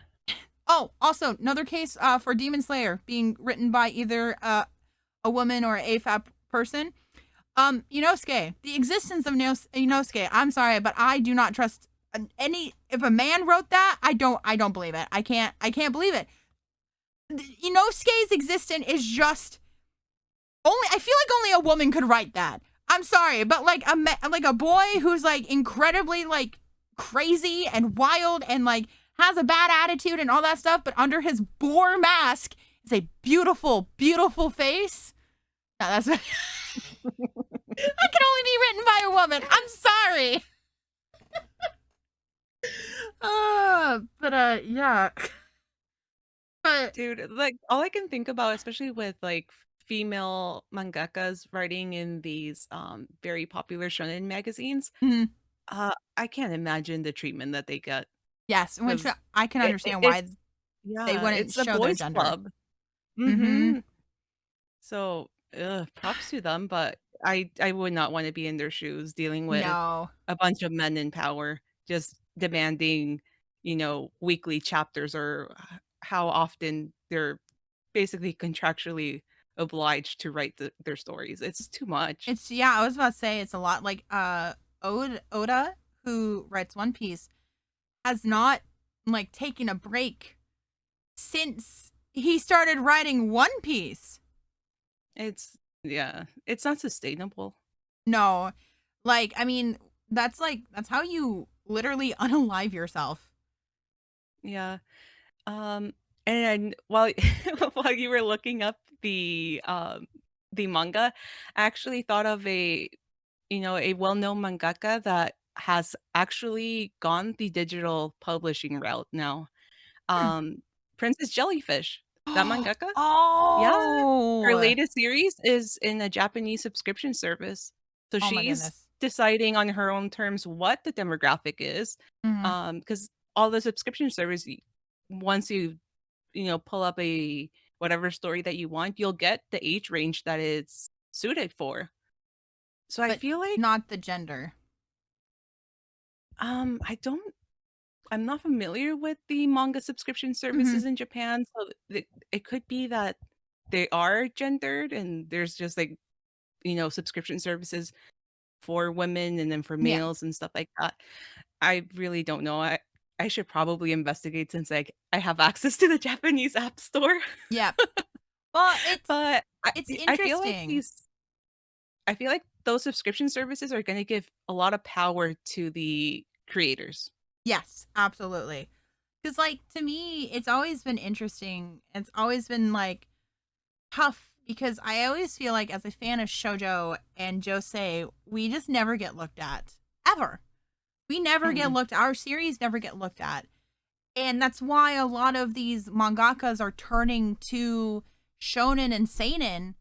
oh, also another case for Demon Slayer being written by either a woman or a AFAB person. Inosuke, the existence of Inosuke. I'm sorry, but I do not trust any. If a man wrote that, I don't believe it. I can't believe it. Inosuke's existence is just only. I feel like only a woman could write that. I'm sorry, but like like a boy who's like incredibly like crazy and wild and like has a bad attitude and all that stuff, but under his boar mask is a beautiful, beautiful face. No, that's that can only be written by a woman. I'm sorry. But yeah. But Dude, like all I can think about, especially with like female mangakas writing in these very popular shonen magazines, mhm. I can't imagine the treatment that they get Yes, which because I can understand it's why they yeah, wouldn't it's a show their boys' gender. club. Mhm. Mhm. So, props to them, but I would not wanna be in their shoes dealing with No. a bunch of men in power just demanding, weekly chapters or how often they're basically contractually obliged to write their stories. It's too much. It's yeah, I was about to say it's a lot like Oda, who writes One Piece, has not like taken a break since he started writing One Piece. It's yeah, it's not sustainable. No. Like, I mean, that's how you literally unalive yourself. Yeah. Um, and while while you were looking up the manga, I actually thought of a well-known mangaka that has actually gone the digital publishing route now. Hmm. Um, Princess Jellyfish, that mangaka? Yeah, her Oh. latest series is in a Japanese subscription service. So Oh my she's goodness. deciding on her own terms what the demographic is. Mhm. Because all the subscription service, once you pull up a whatever story that you want, you'll get the age range that it's suited for. So I But feel like not the gender. I don't I'm not familiar with the manga subscription services Mhm. in Japan, so it could be that they are gendered and there's just like, subscription services for women and then for Yeah. males and stuff like that. I really don't know. I should probably investigate since like I have access to the Japanese app store. Yeah. Well, But it's I feel like interesting. those subscription services are gonna give a lot of power to the creators. Yes, absolutely. Cuz like to me, it's always been interesting. It's always been like tough because I always feel like as a fan of Shojo and Josei, we just never get looked at ever. We never get Mm, looked our series never get looked at. And that's why a lot of these mangakas are turning to shonen and seinen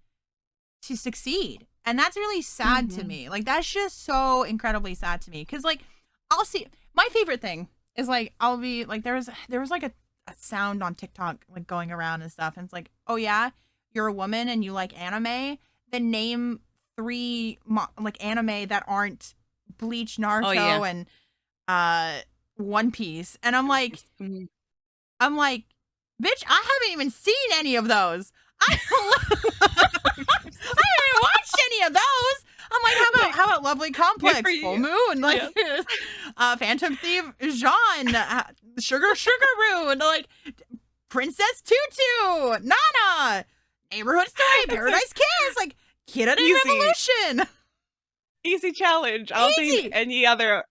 to succeed. And that's really sad to mhm. me. Like that's just so incredibly sad to me cuz like I'll see my favorite thing is like I'll be like there was like a sound on TikTok like going around and stuff and it's like, "Oh yeah, you're a woman and you like anime, then name 3 like anime that aren't Bleach, Oh, yeah. Naruto and uh One Piece." And Mhm. I'm like, "Bitch, I haven't even seen any of those." I I haven't watched any of those. I'm like, Like, how about Lovely good for Complex, Full you. Moon, like Yeah. Phantom Thief, Jean, Sugar Roo, and like Princess Tutu, Nana, Neighborhood Story, It's like Paradise Kiss, like Kid in easy, Revolution, easy challenge. I'll name easy. any other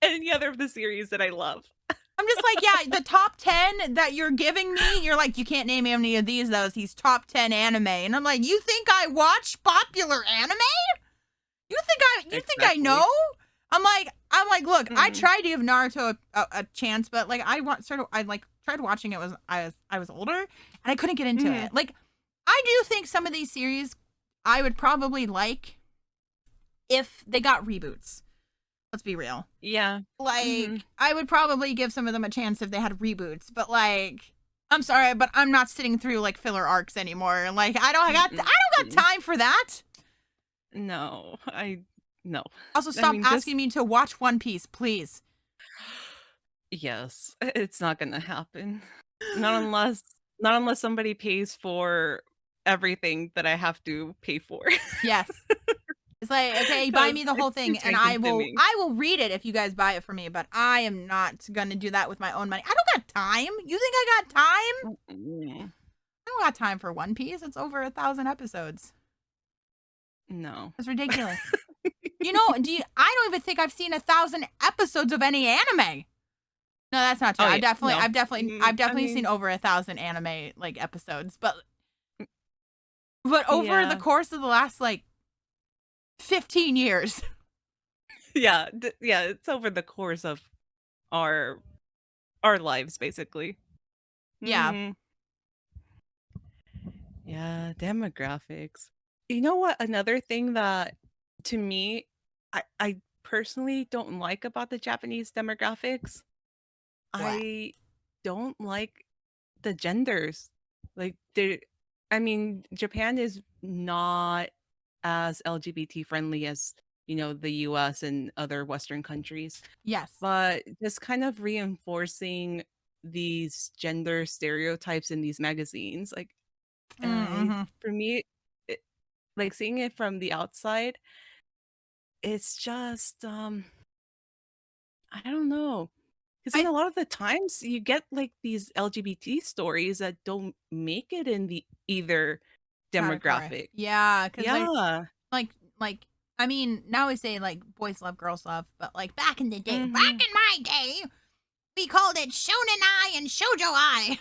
any other of the series that I love. I'm just like, yeah, the top 10 that you're giving me, you're like, you can't name any of these, he's top 10 anime. And I'm like, you think I watch popular anime? You think I know? Exactly. I'm like, look, I Mhm. tried to give Naruto a chance, but like I like tried watching it was I was older and I couldn't get into Mhm. it. Like I do think some of these series I would probably like if they got reboots. Let's be real. Yeah. Mhm. Like I would probably give some of them a chance if they had reboots, but like I'm sorry, but I'm not sitting through like filler arcs anymore. Like I don't got Mm-mm. time for that. No, no. Also, I stop mean, just asking me to watch One Piece, please. yes, it's not gonna happen. Not unless not unless somebody pays for everything that I have to pay for. Yes. It's like, okay, buy 'Cause me the whole it's too thing and time consuming. I will read it if you guys buy it for me, but I am not gonna do that with my own money. I don't got time. You think I got time? Mm-mm. I don't got time for One Piece. It's over 1,000 episodes. No. It's ridiculous. You know, I don't even think I've seen 1,000 episodes of any anime. No, that's not true. Oh, yeah. No. I've I definitely seen mean, over 1,000 anime like episodes, but over the yeah. course of the last like 15 years. Yeah, yeah, it's over the course of our our lives, basically. Yeah. Mhm. Yeah, demographics. You know what? Another thing that to me, I personally don't like about the Japanese demographics, What? I don't like the genders. Like they I mean, Japan is not as LGBT friendly as, the US and other Western countries, Yes. but just kind of reinforcing these gender stereotypes in these magazines. Like, Mm-hmm. for me, it, like seeing it from the outside, it's just, I don't know. Because then I a lot of the times you get like these LGBT stories that don't make it in the either category. demographic. Yeah, because Yeah. like I mean, now we say like boys love, girls love, but like back in the day, back Mhm. in my day, we called it Shonen Eye and Shoujo Eye,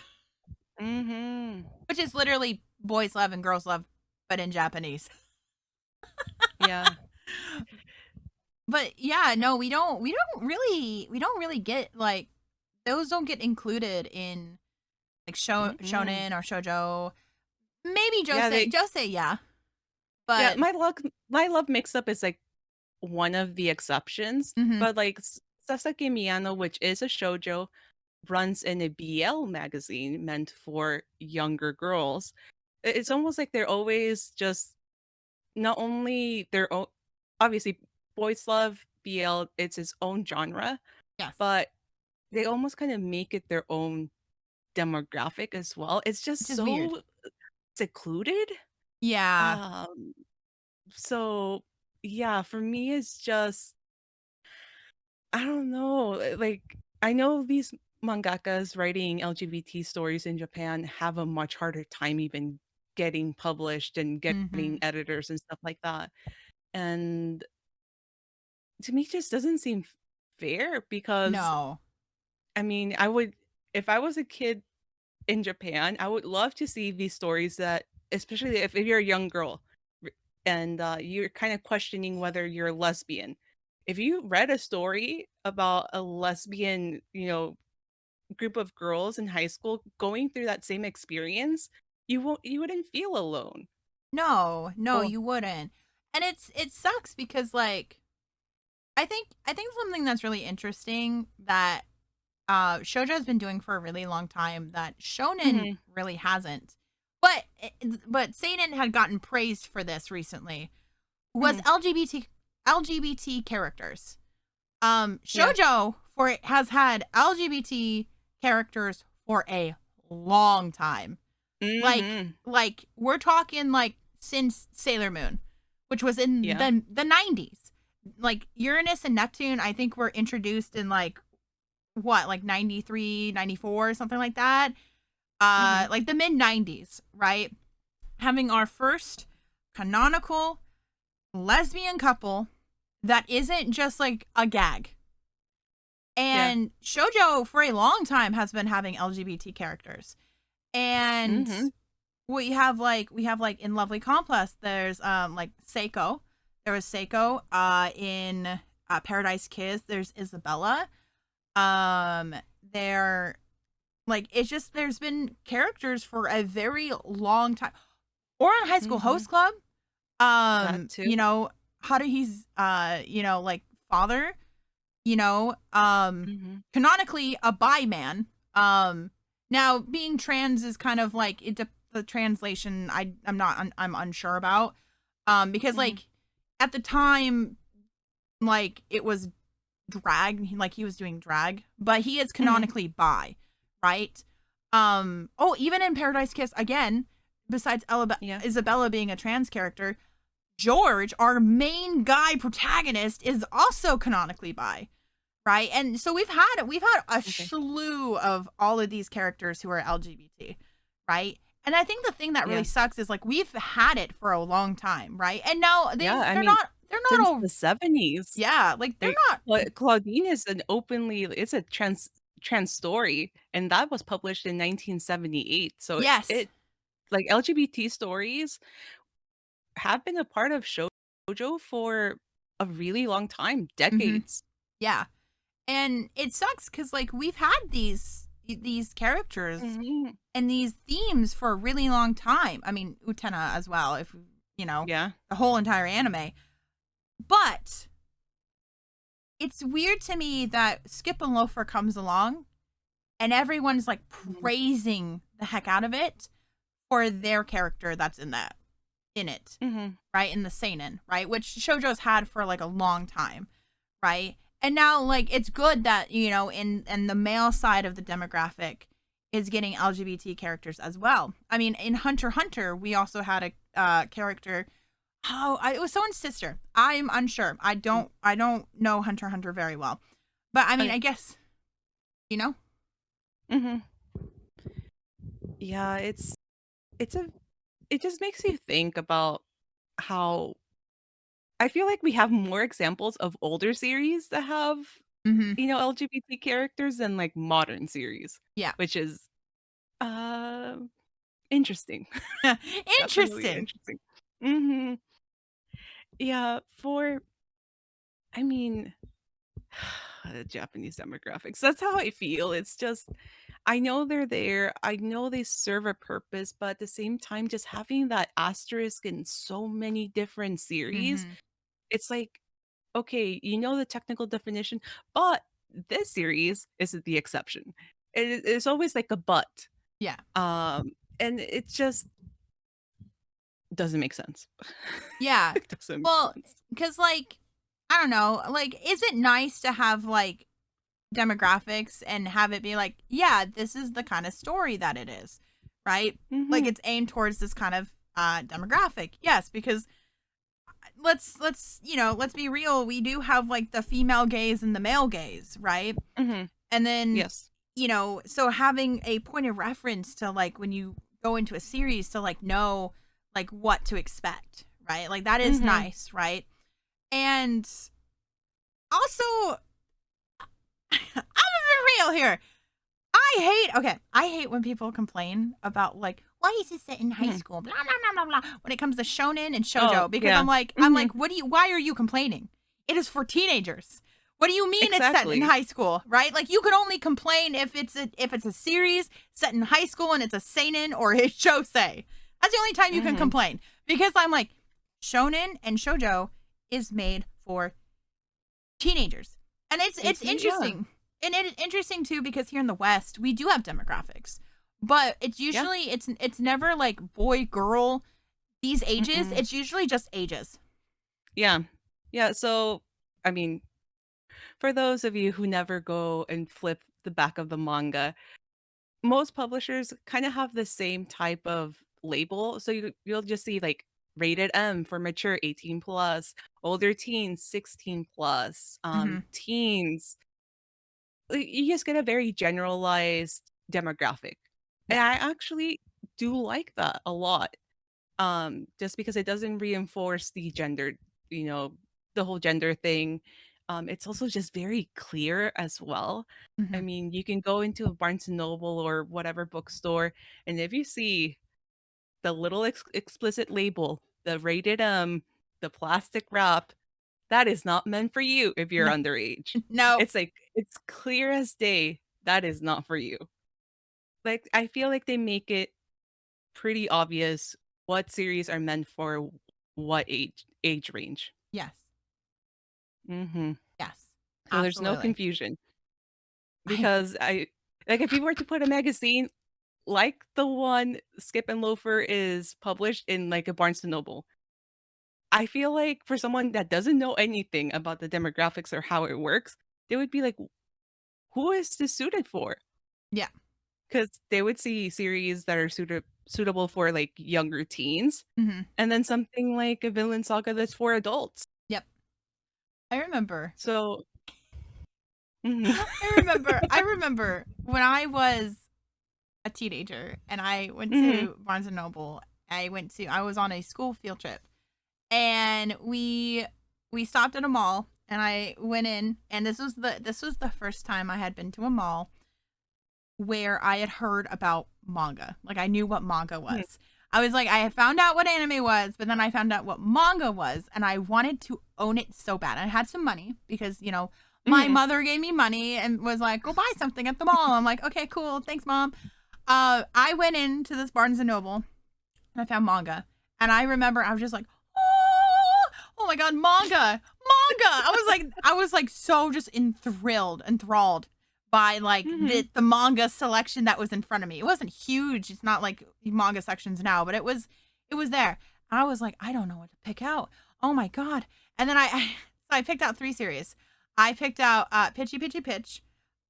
Mhm. which is literally boys love and girls love, but in Japanese. Yeah. But yeah, no, we don't really get like those don't get included in like Mm-mm. shonen or shojo. Maybe Yeah, Josei, yeah, yeah, but my love mix-up is like one of the exceptions, hmm but like Sasaki Miyano, which is a shoujo, runs in a BL magazine meant for younger girls. It's almost like they're always just not only their own, obviously boys love BL, it's its own genre, yes, but they almost kind of make it their own demographic as well. It's which just is weird. so secluded. Yeah, Um so yeah, for me it's just I don't know, like I know these mangakas writing LGBT stories in Japan have a much harder time even getting published and getting hmm editors and stuff like that. And to me, it just doesn't seem fair because no, I mean, I would if I was a kid in Japan, I would love to see these stories that, especially if you're a young girl and you're kind of questioning whether you're a lesbian. If you read a story about a lesbian, group of girls in high school going through that same experience, you wouldn't feel alone. no, Oh, you wouldn't, and it sucks because like I think something that's really interesting that shoujo has been doing for a really long time that shonen mhm, really hasn't, but but seinen had gotten praised for this recently was mhm, LGBT characters. yeah, Shojo for it has had LGBT characters for a long time. Like mhm, like we're talking like since Sailor Moon, which was in yeah, the 90s. Like Uranus and Neptune I think were introduced in like what, like 93, 94, something like that. mhm, Like the mid 90s, right? Having our first canonical lesbian couple that isn't just like a gag. yeah, And shojo for a long time has been having LGBT characters. And mhm, we have like in Lovely Complex there's like Seiko. There was Seiko in Paradise Kiss, there's Isabella. Um there like it's just there's been characters for a very long time. Or on High School mhm, Host Club, that too, Haruhi's like father, you know, mhm, canonically a bi man. Now being trans is kind of like the translation I'm unsure about. Because mhm, like at the time like it was drag, like he was doing drag, but he is mhm, canonically bi, right? Even in Paradise Kiss again, besides yeah, Isabella being a trans character, George, our main guy protagonist, is also canonically bi, right? And so we've had a okay, slew of all of these characters who are LGBT, right? And I think the thing that really yeah. sucks is like we've had it for a long time, right? And now Yeah, I they're mean, not they're not since all, the '70s, yeah, like they're like, not, Claudine is an openly it's a trans story, and that was published in 1978, so yes. it like, LGBT stories have been a part of shoujo for a really long time, Mhm. decades. Yeah. And it sucks cuz like we've had these characters Mhm. and these themes for a really long time. I mean, Utena as well, if you know, Yeah. the whole entire anime. But it's weird to me that Skip and Loafer comes along and everyone's like Mhm. praising the heck out of it for their character that's in it, Mhm. right? In the Seinen, right? Which Shojo's had for like a long time, right? And now like it's good that, in the male side of the demographic is getting LGBT characters as well. I mean, in Hunter x Hunter, we also had a character. It was someone's sister. I'm unsure. I don't know Hunter x Hunter very well. But I mean, Okay. I guess, you know? Mhm. Yeah, it's a it just makes you think about how I feel like we have more examples of older series that have, Mhm. LGBT characters than like modern series, Yeah. which is uh interesting. Definitely Interesting. interesting. Mhm. Yeah, for I mean, Japanese demographics. That's how I feel. It's just I know they're there. I know they serve a purpose, but at the same time, just having that asterisk in so many different series, Mhm. it's like, okay, you know the technical definition, but this series is the exception. It's always like a but. Yeah. And it just doesn't make sense. Yeah. It doesn't make Well, sense. cuz like I don't know, like is it nice to have like demographics and have it be like, yeah, this is the kind of story that it is, right? Like Hmm. it's aimed towards this kind of demographic. Yes, because let's be real, we do have like the female gaze and the male gaze, right? Hmm. And then, Yes. so having a point of reference to like when you go into a series to like know like what to expect, right? Like that is Hmm. nice, right? And also I'm gonna be real here. I hate when people complain about like why is this set in high Hmm. school, blah blah blah blah blah, when it comes to shonen and Oh, shojo, because yeah. I'm like, Hmm. why are you complaining? It is for teenagers. What do you mean it's set in Exactly. high school, right? Like you can only complain if it's a series set in high school and it's a seinen or a josei. That's the only time you can Hmm. complain, because I'm like, shonen and shojo is made for teenagers. And it's Yeah. interesting. And it's interesting too because here in the West, we do have demographics. But it's Yeah. usually it's never like boy girl these ages. Mm-mm. It's usually just ages. Yeah. Yeah. So, I mean, for those of you who never go and flip the back of the manga, most publishers kind of have the same type of label. So you'll just see like rated M for mature 18 plus, older teens 16 plus, Mhm. teens. You just get a very generalized demographic. And Yeah. I actually do like that a lot. Just because it doesn't reinforce the gender, you know, the whole gender thing. It's also just very clear as well. I Mhm. mean, you can go into a Barnes and Noble or whatever bookstore, and if you see the little explicit label, the rated the plastic wrap, that is not meant for you if you're No. underage. No. It's like it's clear as day that is not for you. Like I feel like they make it pretty obvious what series are meant for what age range. Yes. Mhm. Yes. So there's no Absolutely. confusion I because I like if you were to put a magazine like the one Skip and Loafer is published in like a Barnes& and Noble, I feel like for someone that doesn't know anything about the demographics or how it works, they would be like, "Who is this suited for?" Yeah. Because they would see series that are suitable for like younger teens, Mhm. and then something like a Villain Saga that's for adults. Yep. I remember. So, mhm. I remember when I was a teenager and I went Mhm. to Barnes and Noble. I was on a school field trip, and we stopped at a mall, and I went in, and this was the first time I had been to a mall where I had heard about manga. Like I knew what manga Mhm. was. I was like, I had found out what anime was, but then I found out what manga was, and I wanted to own it so bad. I had some money because, my Mhm. mother gave me money and was like, go buy something at the mall. I'm like, okay, cool. Thanks, mom. I went into this Barnes and Noble and I found manga. And I remember I was just like, oh my God, manga, manga. I was like so just enthralled by like Mhm. the manga selection that was in front of me. It wasn't huge. It's not like manga sections now, but it was there. And I was like, I don't know what to pick out. Oh my god. And then so I picked out 3 series. I picked out Pitchy Pitchy Pitch.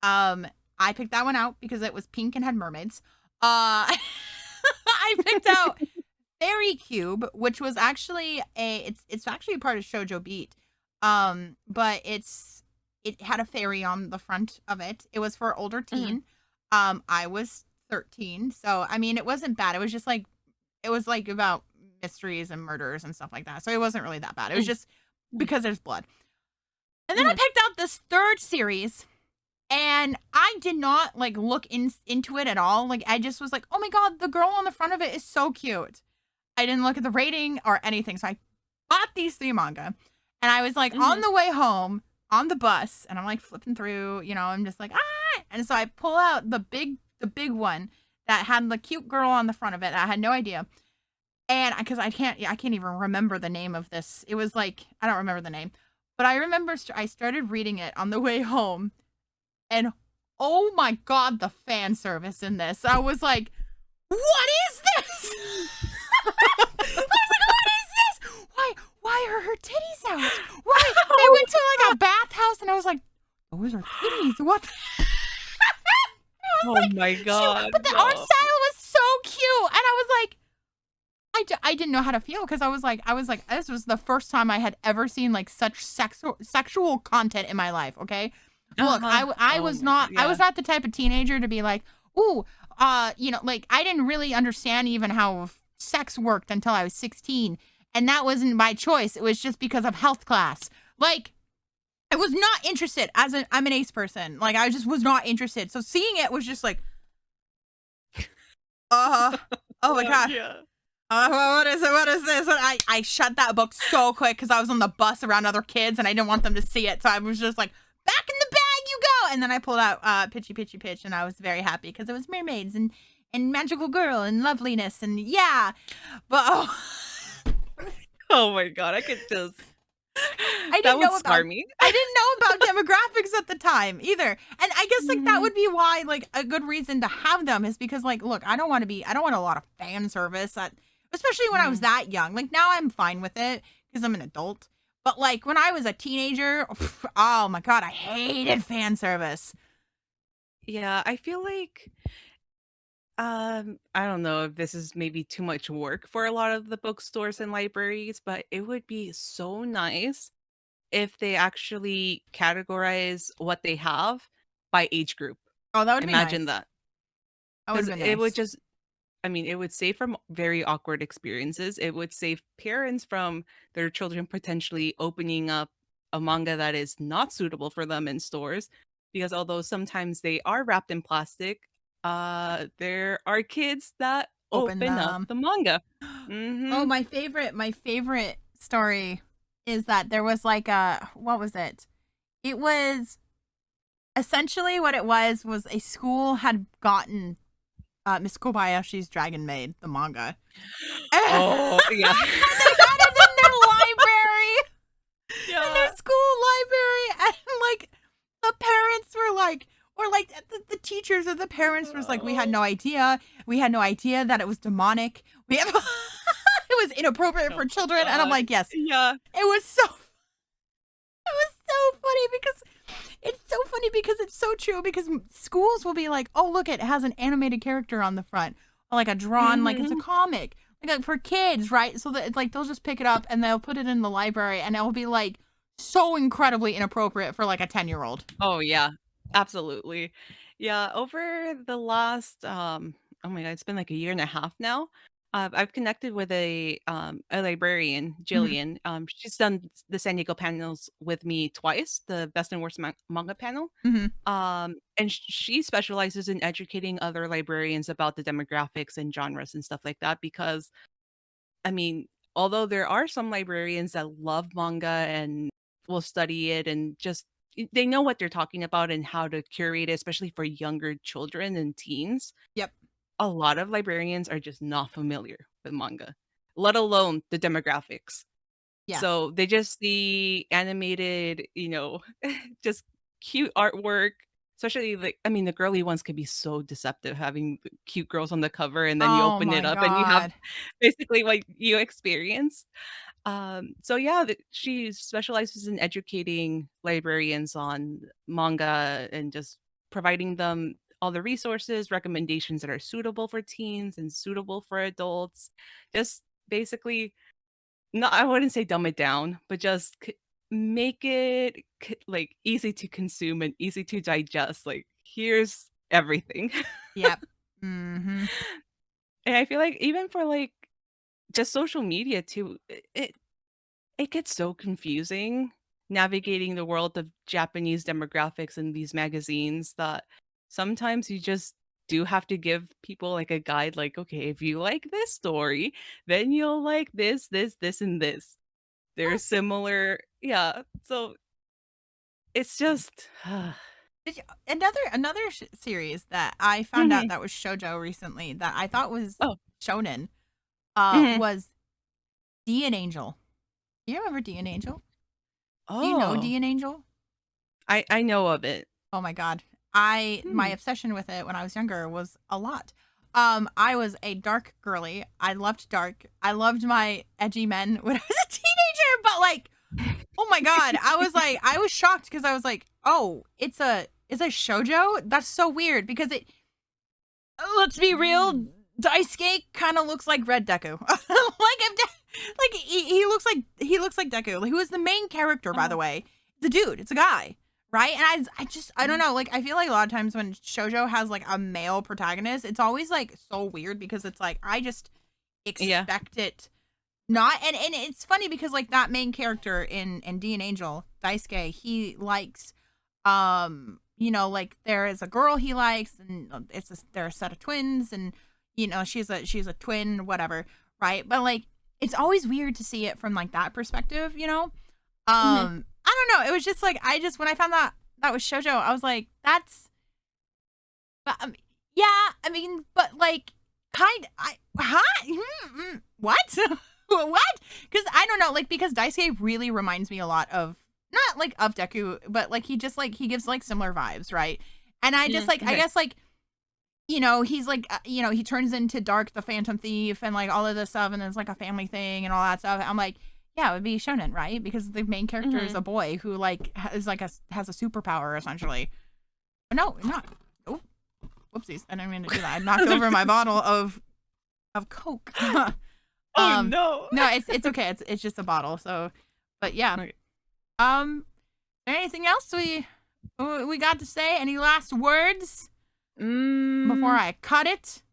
Um I picked that one out because it was pink and had mermaids. I picked out Fairy Cube, which was actually it's actually a part of Shojo Beat. But it had a fairy on the front of it. It was for older Mhm. teen. I was 13, so I mean it wasn't bad. It was like about mysteries and murders and stuff like that. So it wasn't really that bad. It was Mm. just Mhm. because there's blood. And then I Mhm. picked out this third series and I did not like look into it at all. Like I just was like, "Oh my god, the girl on the front of it is so cute." I didn't look at the rating or anything. So I bought these 3 manga and I was like on Mhm. the way home on the bus and I'm like flipping through, I'm just like, ah. And so I pull out the big one that had the cute girl on the front of it. I had no idea. And because I can't even remember the name of this. It was like, I don't remember the name, but I remember I started reading it on the way home and oh my God, the fan service in this. I was like, what is this? I was like, what is this? Why are her titties out? Why? They Oh went to my like a god. bathhouse and I was like, those are titties. What? I was Oh like, my god, but the art no. style was so cute. And I was like, I didn't know how to feel because I was like, this was the first time I had ever seen like such sexual content in my life. Okay. Look, Uh-huh. I Oh was my god, not, I yeah. was not the type of teenager to be like, ooh, like I didn't really understand even how sex worked until I was 16. And that wasn't by choice. It was just because of health class. Like, I was not interested I'm an ace person. Like, I just was not interested. So seeing it was just like, uh, oh my God. Yeah. What is it? What is this? I shut that book so quick because I was on the bus around other kids and I didn't want them to see it. So I was just like, back in the bag you go. And then I pulled out Pitchy Pitchy Pitch and I was very happy because it was mermaids and magical girl and loveliness and yeah. But oh, Oh my god, I could just I that didn't would know scar about me. I didn't know about demographics at the time either. And I guess like that Mhm. would be why like a good reason to have them is because like look, I don't want a lot of fan service especially when I was Mhm. that young. Like now I'm fine with it because I'm an adult. But like when I was a teenager, oh my god, I hated fan service. Yeah, I feel like I don't know if this is maybe too much work for a lot of the bookstores and libraries, but it would be so nice if they actually categorize what they have by age group. Oh, that would be Imagine nice. that. That would Because have been it would nice. just I mean, it would save from very awkward experiences. It would save parents from their children potentially opening up a manga that is not suitable for them in stores. Because although sometimes they are wrapped in plastic, there are kids that Open open up them. the manga. Oh, Mhm. my favorite story is that there was like a what was it? It was essentially what it was a school had gotten Miss Kobayashi's Dragon Maid, the manga. And Oh, yeah. they had it in their library, in Yeah. their school library, and like the parents were like, or like the teachers or the parents was like, we had Oh, no idea. We had no idea that it was demonic. We have it was inappropriate oh for my children, and I'm god. like, yes, Yeah. it was so it was so funny because it's so funny because it's so true because schools will be like, "Oh, look, it has an animated character on the front." Or like a drawn like it's a Mhm. comic. Like for kids, right? So that it's like they'll just pick it up and they'll put it in the library and it'll be like so incredibly inappropriate for like a 10-year-old. Oh, yeah. Absolutely. Yeah, over the last, oh my god, it's been like a year and a half now. I've connected with a librarian, Mhm. Jillian. She's done the San Diego panels with me twice, the best and worst manga panel. Mhm. And she specializes in educating other librarians about the demographics and genres and stuff like that because I mean, although there are some librarians that love manga and will study it and just they know what they're talking about and how to curate it, especially for younger children and teens. Yep. A lot of librarians are just not familiar with manga, let alone the demographics. Yes. So they just see animated, just cute artwork, especially like I mean the girly ones can be so deceptive having the cute girls on the cover and then you Oh open it my up and you have god. basically what you experienced. So yeah, she specializes in educating librarians on manga and just providing them all the resources, recommendations that are suitable for teens and suitable for adults. Just basically, no, I wouldn't say dumb it down, but just make it like easy to consume and easy to digest. Like here's everything. Yep. Mhm. And I feel like even for like just social media too, it gets so confusing navigating the world of Japanese demographics in these magazines that sometimes you just do have to give people like a guide like, okay, if you like this story, then you'll like this, and this. They're Yes. similar. Yeah. So it's just Did you another series that I found out Mhm. that was Shojo recently that I thought was Oh. shonen, Mhm. was D and Angel. You remember D and Angel? Do you know Oh. D and Angel? I know of it. Oh my god. My Hmm. obsession with it when I was younger was a lot. I was a dark girly. I loved dark. I loved my edgy men when I was a teenager, but like, oh my god, I was shocked because I was like, "Oh, it's a shoujo?" That's so weird because it let's be real, Daisuke kind of looks like Red Deku. Like he looks like Deku, who is the main character by the Oh. way. It's a dude, it's a guy, right? And I just I don't Mhm. know, like I feel like a lot of times when shoujo has like a male protagonist, it's always like so weird because it's like I just Yeah. expect it not and it's funny because like that main character in D and Angel, Daisuke, he likes like there is a girl he likes and they're a set of twins and she's a twin whatever, right? But like it's always weird to see it from like that perspective, Mhm. I don't know, it was just like I just when I found that was shoujo, I was like that's but, yeah, I mean, but like, huh? What? What? Because I don't know, like, because Daisuke really reminds me a lot of not like of Deku, but like he just like he gives like similar vibes, right? And I just Mhm. like I Okay. guess like he's like he turns into Dark the Phantom Thief and like all of this stuff, and it's like a family thing and all that stuff. I'm like, yeah, it would be shonen, right? Because the main character is Mhm. a boy who like is like has a superpower essentially. No, not. Oh, whoopsies! I didn't mean to do that. I knocked over my bottle of Coke. Oh um, no. no, it's okay. It's just a bottle. So, but yeah. Okay. Is there anything else we got to say? Any last words before Mm, I cut it?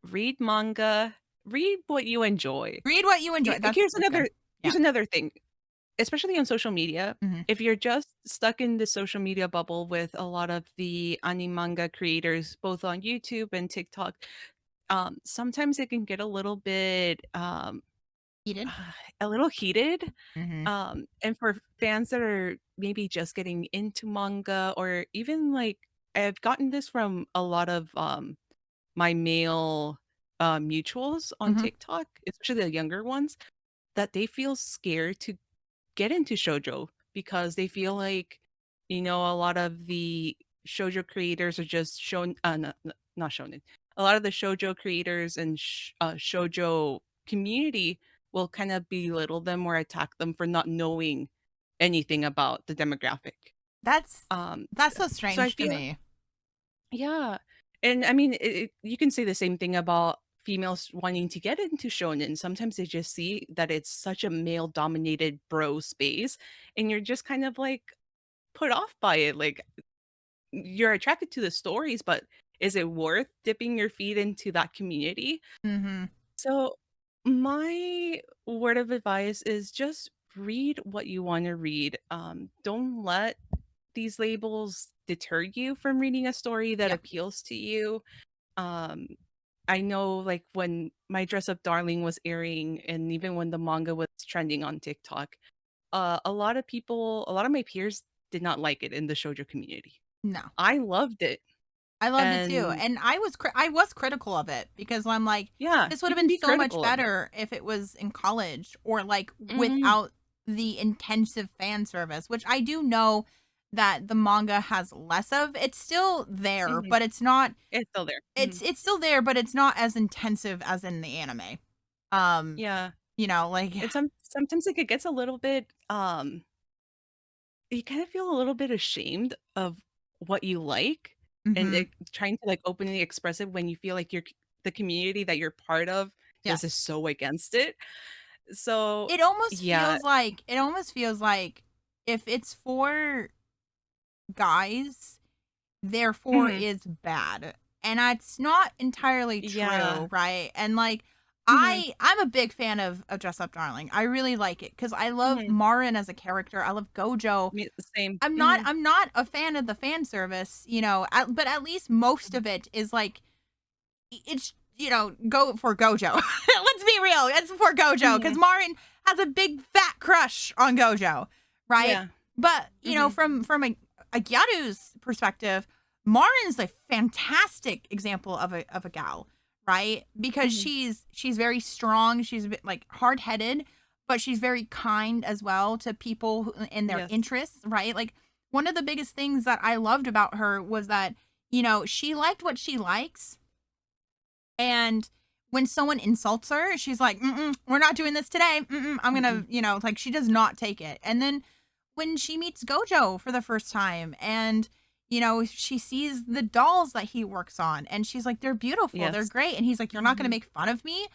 read manga. Read what you enjoy. Read what you enjoy. Here's That's good. another Yeah. thing, especially on social media. Hmm. If you're just stuck in the social media bubble with a lot of the anime manga creators, both on YouTube and TikTok, sometimes it can get a little bit Heated. a little heated. Hmm. And for fans that are maybe just getting into manga or even like I've gotten this from a lot of my male mutuals on Hmm. TikTok, especially the younger ones, that they feel scared to get into shoujo because they feel like, a lot of the shoujo creators are just shown, not shonen. A lot of the shoujo creators and shoujo community will kind of belittle them or attack them for not knowing anything about the demographic. That's Um, that's so so I strange to feel me. yeah. And I mean, you can say the same thing about females wanting to get into shonen. Sometimes they just see that it's such a male dominated bro space, and you're just kind of like put off by it. Like, you're attracted to the stories, but is it worth dipping your feet into that community? Hmm. So, my word of advice is just read what you want to read. Don't let these labels deter you from reading a story that Yep. appeals to you. Um, I know, like, when My Dress Up Darling was airing, and even when the manga was trending on TikTok, a lot of my peers did not like it in the shoujo community. No. I loved it. I loved it too, And and I was critical of it because I'm like, yeah, this would you have can been be so much critical of it. better if it was in college or like Mhm. without the intensive fan service, which I do know that the manga has less of. It's still there, Mhm. but it's not. It's still there. It's Mhm. it's still there, but it's not as intensive as in the anime. Um, Yeah. like, And sometimes like it gets a little bit you kind of feel a little bit ashamed of what you like and hmm trying to like openly express it when you feel like the community that you're part of just is yes. so against it. So yeah. It almost feels like if it's for guys, therefore Mhm. is bad. And that's not entirely Yeah. true, right? And like Mhm. I'm a big fan of Dress Up Darling. I really like it cuz I love Mhm. Marin as a character. I love Gojo. Same. I'm Mhm. I'm not a fan of the fan service, but at least most of it is like it's go for Gojo. Let's be real. It's for Gojo because Mhm. Marin has a big fat crush on Gojo, right? Yeah. But Mhm. from a Gyaru's perspective, Marin's a fantastic example of a gal, right? Because Mhm. she's very strong. She's a bit like hard headed, but she's very kind as well to people and their Yes. interests, right? Like one of the biggest things that I loved about her was that she liked what she likes and when someone insults her, she's like, mm we're not doing this today. I'm Mhm. gonna, like she does not take it. And then when she meets Gojo for the first time and she sees the dolls that he works on and she's like, they're beautiful, they're Yes. great. And he's like, you're not gonna Mhm. make fun of me?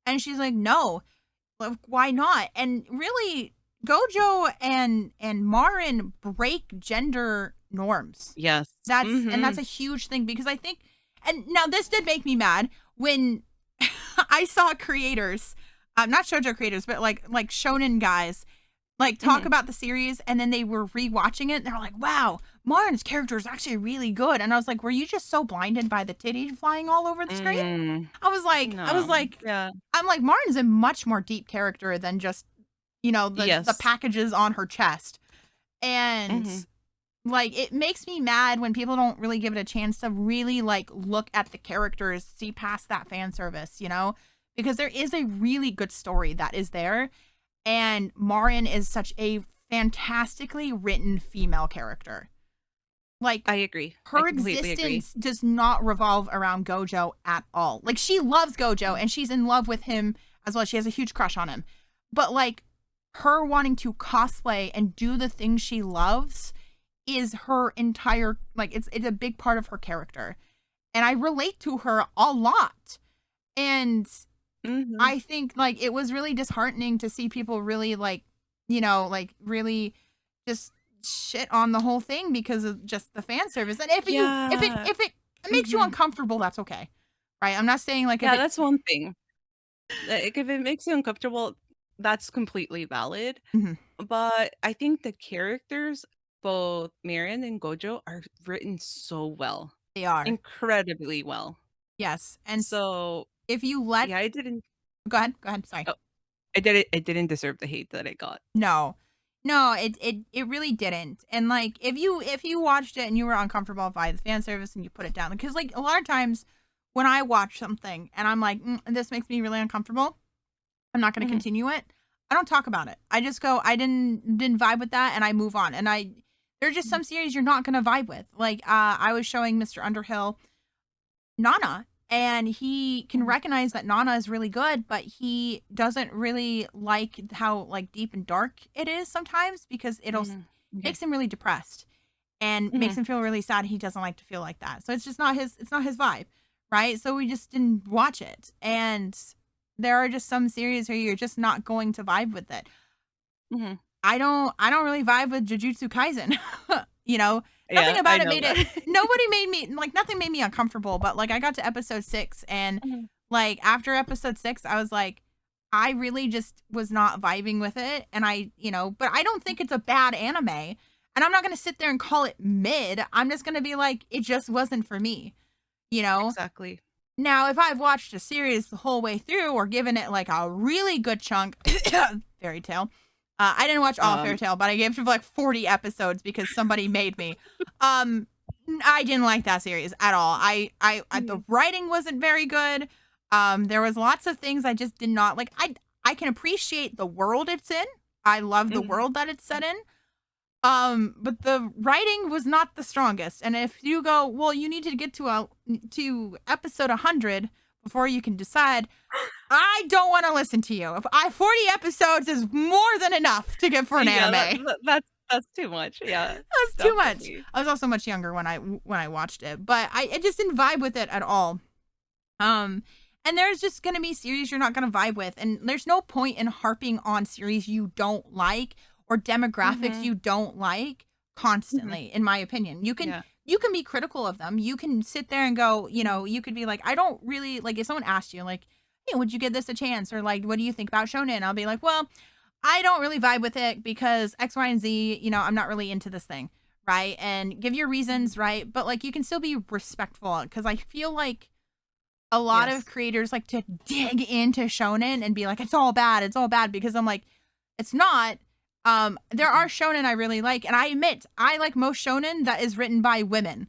And she's like, no, like, why not? And really, Gojo and Marin break gender norms. Yes. That's Mhm. a huge thing because I think and now this did make me mad when I saw creators, not shoujo creators, but like shonen guys, like talk Mhm. about the series and then they were rewatching it and they were like, "Wow, Marin's character is actually really good." And I was like, "Were you just so blinded by the titties flying all over the screen?" Mm. I was No. like, Yeah. I'm like Marin's a much more deep character than just the Yes. packages on her chest. And Mhm. like it makes me mad when people don't really give it a chance to really like look at the characters, see past that fan service, because there is a really good story that is there. And Marin is such a fantastically written female character. Like I agree. I her completely agree. existence does not revolve around Gojo at all. Like she loves Gojo and she's in love with him as well. She has a huge crush on him. But like her wanting to cosplay and do the things she loves is her entire like it's a big part of her character. And I relate to her a lot. And Mhm. I think like it was really disheartening to see people really like, like really just shit on the whole thing because of just the fan service. And Yeah. if it makes you Mhm. uncomfortable, that's okay. Right? I'm not saying like if Yeah, it that's one thing. Like, if it makes you uncomfortable, that's completely valid. Mhm. But I think the characters, both Marion and Gojo, are written so well. They are. Incredibly well. Yes. So, If you let yeah, I didn't go ahead. Go ahead. Sorry. oh, I didn't deserve the hate that I got. No. No, it really didn't. And like if you watched it and you were uncomfortable by the fan service and you put it down because like a lot of times when I watch something and I'm like this makes me really uncomfortable, I'm not going to Mhm. continue it. I don't talk about it. I just go I didn't vibe with that and I move on. And I there's just Mhm. some series you're not going to vibe with. Like I was showing Mr. Underhill Nana and he can Mhm. recognize that Nana is really good, but he doesn't really like how like deep and dark it is sometimes because Mhm. Okay. makes him really depressed and makes Mhm. him feel really sad. He doesn't like to feel like that. So it's just not it's not his vibe, right? So we just didn't watch it. And there are just some series where you're just not going to vibe with it. Mhm. I don't really vibe with Jujutsu Kaisen. Nothing Yeah, I about it know made it that. nobody made me like nothing made me uncomfortable, but like I got to episode 6 and Mhm. like after episode 6 I was like I really just was not vibing with it and but I don't think it's a bad anime and I'm not going to sit there and call it mid. I'm just going to be like it just wasn't for me, you know? Exactly. Now, if I've watched a series the whole way through or given it like a really good chunk, Fairy Tale. I didn't watch all Fairy Um, Tale, but I gave it like 40 episodes because somebody made me. Um, I didn't like that series at all. The Mhm, writing wasn't very good. There was lots of things I just did not like. I can appreciate the world it's in. I love the mhm. world that it's set in. But the writing was not the strongest. And if you go, well, you need to get to episode 100 before you can decide. I don't want to listen to you. If I 40 episodes is more than enough to get for an Yeah, anime. that's too much. Yeah, That's too much. definitely. I was also much younger when I watched it, but I just didn't vibe with it at all. Um, and there's just gonna be series you're not gonna vibe with, and there's no point in harping on series you don't like or demographics Mhm, you don't like mhm. constantly. In my opinion, Yeah. you can be critical of them. You can sit there and go, Mhm, you could be like, I don't really like if someone asked you like, hey, would you give this a chance, or like, what do you think about Shonen? I'll be like, well, I don't really vibe with it because X, Y, and Z, I'm not really into this thing, right? And give your mhm. reasons, right? But like you can still be respectful because I feel like a lot of Yes. creators like to dig into shonen and be like, it's all bad because I'm like, it's not. There are Mhm, shonen I really like, and I admit I like most shonen that is written by women.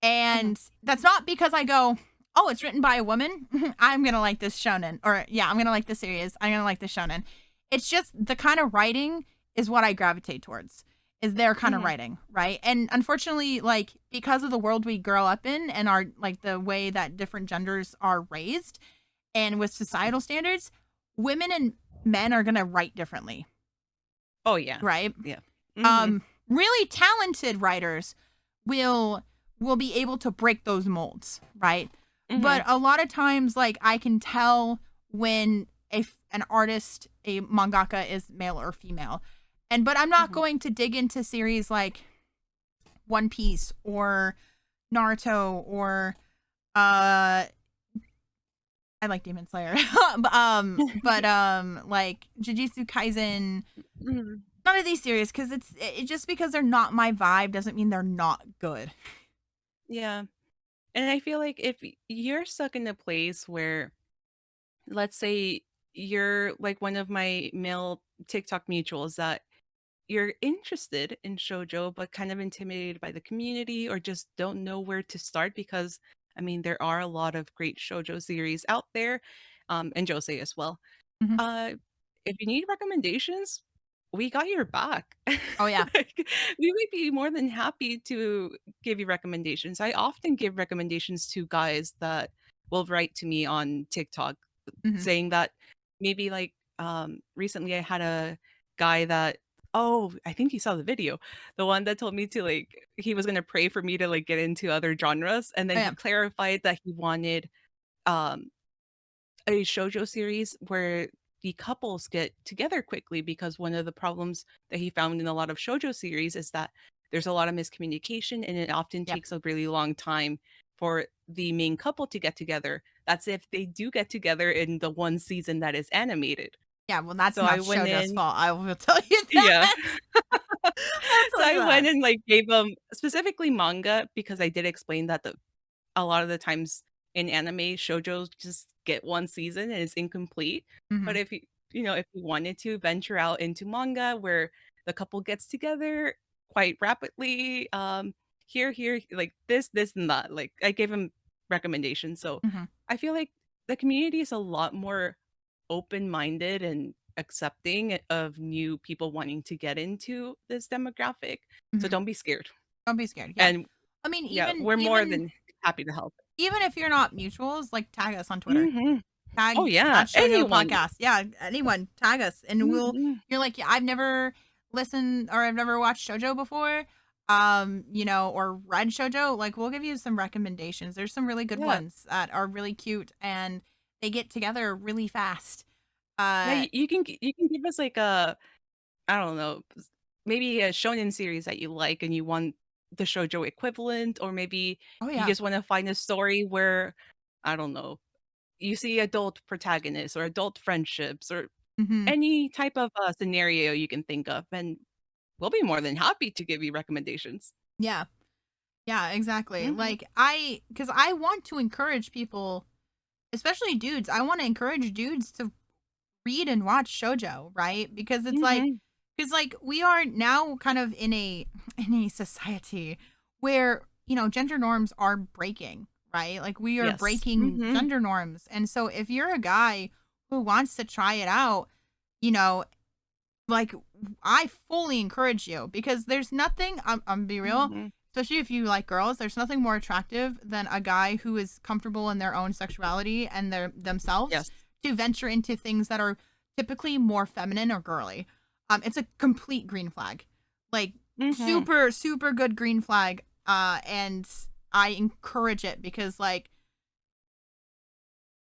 mhm, And that's not because I go, oh, it's written by a woman. I'm going to like this shonen. Or, yeah, I'm going to like this series. I'm going to like this shonen. It's just the kind of writing is what I gravitate towards, is their kind of mhm. writing, right? And unfortunately, like, because of the world we grow up in and our, like, the way that different genders are raised and with societal standards, women and men are going to write differently, Oh, yeah. right? Yeah. Mhm, Really talented writers will be able to break those molds, right? But mhm, a lot of times, like I can tell when an artist, a mangaka, is male or female, and but I'm not mhm. going to dig into series like One Piece or Naruto or uh I like Demon Slayer, like Jujutsu Kaisen. Mhm. None of these series because just because they're not my vibe doesn't mean they're not good. Yeah, and I feel like if you're stuck in a place where, let's say, you're like one of my male TikTok mutuals that you're interested in shoujo but kind of intimidated by the community or just don't know where to start because I mean there are a lot of great shoujo series out there, and Josei as well. Mhm. Uh, if you need recommendations, we got your back. Oh, yeah. Like, we would be more than happy to give you recommendations. I often give recommendations to guys that will write to me on TikTok Mhm. saying that maybe like recently I had a guy that, oh, I think you saw the video. The one that told me to like he was gonna pray for me to like get into other genres and Oh, then yeah. he clarified that he wanted um a shoujo series where the couples get together quickly because one of the problems that he found in a lot of shoujo series is that there's a lot of miscommunication and it often Yep. takes a really long time for the main couple to get together. That's if they do get together in the one season that is animated. Yeah, well, that's So I not went Shojo's in, fault, I will tell you yeah. that. I'll So tell you I went that. and like gave them specifically manga because I did explain that a lot of the times in anime, shoujos just get 1 season and it's incomplete. But Mhm. if if you wanted to venture out into manga where the couple gets together quite rapidly, here, like this, and that. Like I gave him recommendations. So Mhm. I feel like the community is a lot more open-minded and accepting of new people wanting to get into this demographic. So Mhm. don't be scared. Don't be scared, yeah. And I mean, yeah, even we're more even than happy to help. even if you're not mutuals, like, tag us on Twitter. Mhm. Oh, Tag yeah, at Shojo anyone. Podcast. Yeah, anyone, tag us, and Mhm. you're like, "Yeah, I've never listened or I've never watched Shojo before," or read Shojo, like, we'll give you some recommendations. There's some really good Yeah. ones that are really cute, and they get together really fast. Yeah, Uh, you can give us, like, a I don't know, maybe a shonen series that you like and you want the shoujo equivalent, or maybe oh, you yeah. just wanna find a story where, I don't know, you see adult protagonists or adult friendships or Mhm. any type of, scenario you can think of, and we'll be more than happy to give you recommendations. Yeah. Yeah, exactly. Mhm. Like, because I want to encourage people, especially dudes, I wanna encourage dudes to read and watch shojo, right? Because like we are now kind of in a in a society where gender norms are breaking, right? Like we are Yes. breaking Mhm. gender norms. And so if you're a guy who wants to try it out, you know, like I fully encourage you because there's nothing, I'm gonna be real, Mhm. especially if you like girls, there's nothing more attractive than a guy who is comfortable in their own sexuality and their themselves Yes. to venture into things that are typically more feminine or girly. It's a complete green flag. Like Mhm. super, super good green flag. And I encourage it because like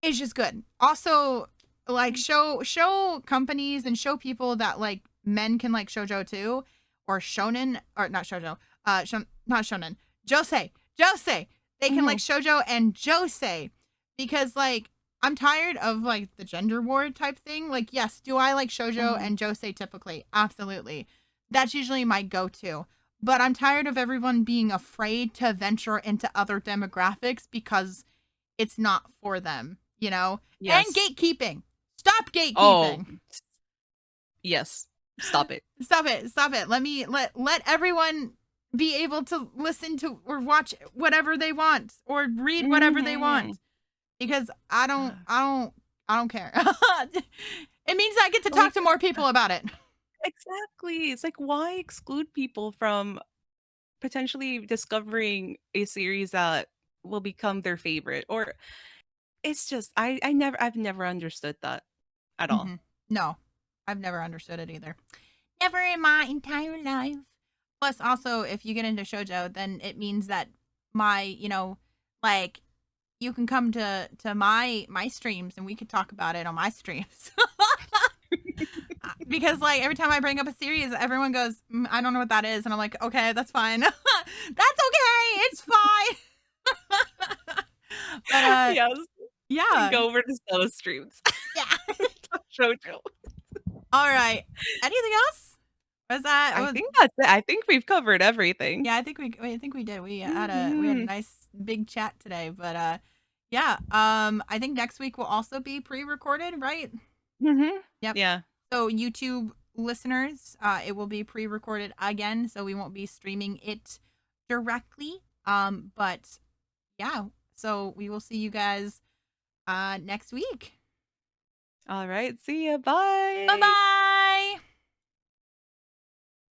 it's just good. Also, like show companies and show people that like men can like shojo too, or shonen or not shojo, not shonen, josei. They can like Mhm. shojo and josei because like I'm tired of like the gender war type thing. Like yes, do I like shojo Mhm. and josei typically? Absolutely, that's usually my go-to. But I'm tired of everyone being afraid to venture into other demographics because it's not for them, you know? And Yes. gatekeeping. Stop Oh, gatekeeping. yes. Stop it. Stop it. Stop it. Let everyone be able to listen to or watch whatever they want or read whatever they want Mhm. because I don't care. It means I get to talk Like to more people about it. exactly. It's like why exclude people from potentially discovering a series that will become their favorite or it's just I've never understood that at all. Mhm. No. I've never understood it either. Never in my entire life. Plus, also, if you get into shojo, then it means that my, like you can come to my streams and we could talk about it on my streams. Because like every time I bring up a series, everyone goes, I don't know what that is," and I'm like, "Okay, that's fine. That's okay. It's fine." But Yes. yeah, Go over to Stella's streams. yeah. Shojo. All right. Anything else? Was that? I Was think that's it. I think we've covered everything. Yeah, I think we did. We had a Mhm. nice big chat today, but yeah, I think next week will also be pre-recorded, right? Mhm. Yep. Yeah. So YouTube listeners, it will be pre-recorded again, so we won't be streaming it directly. But yeah, so we will see you guys next week. All right. See ya. Bye Bye. bye.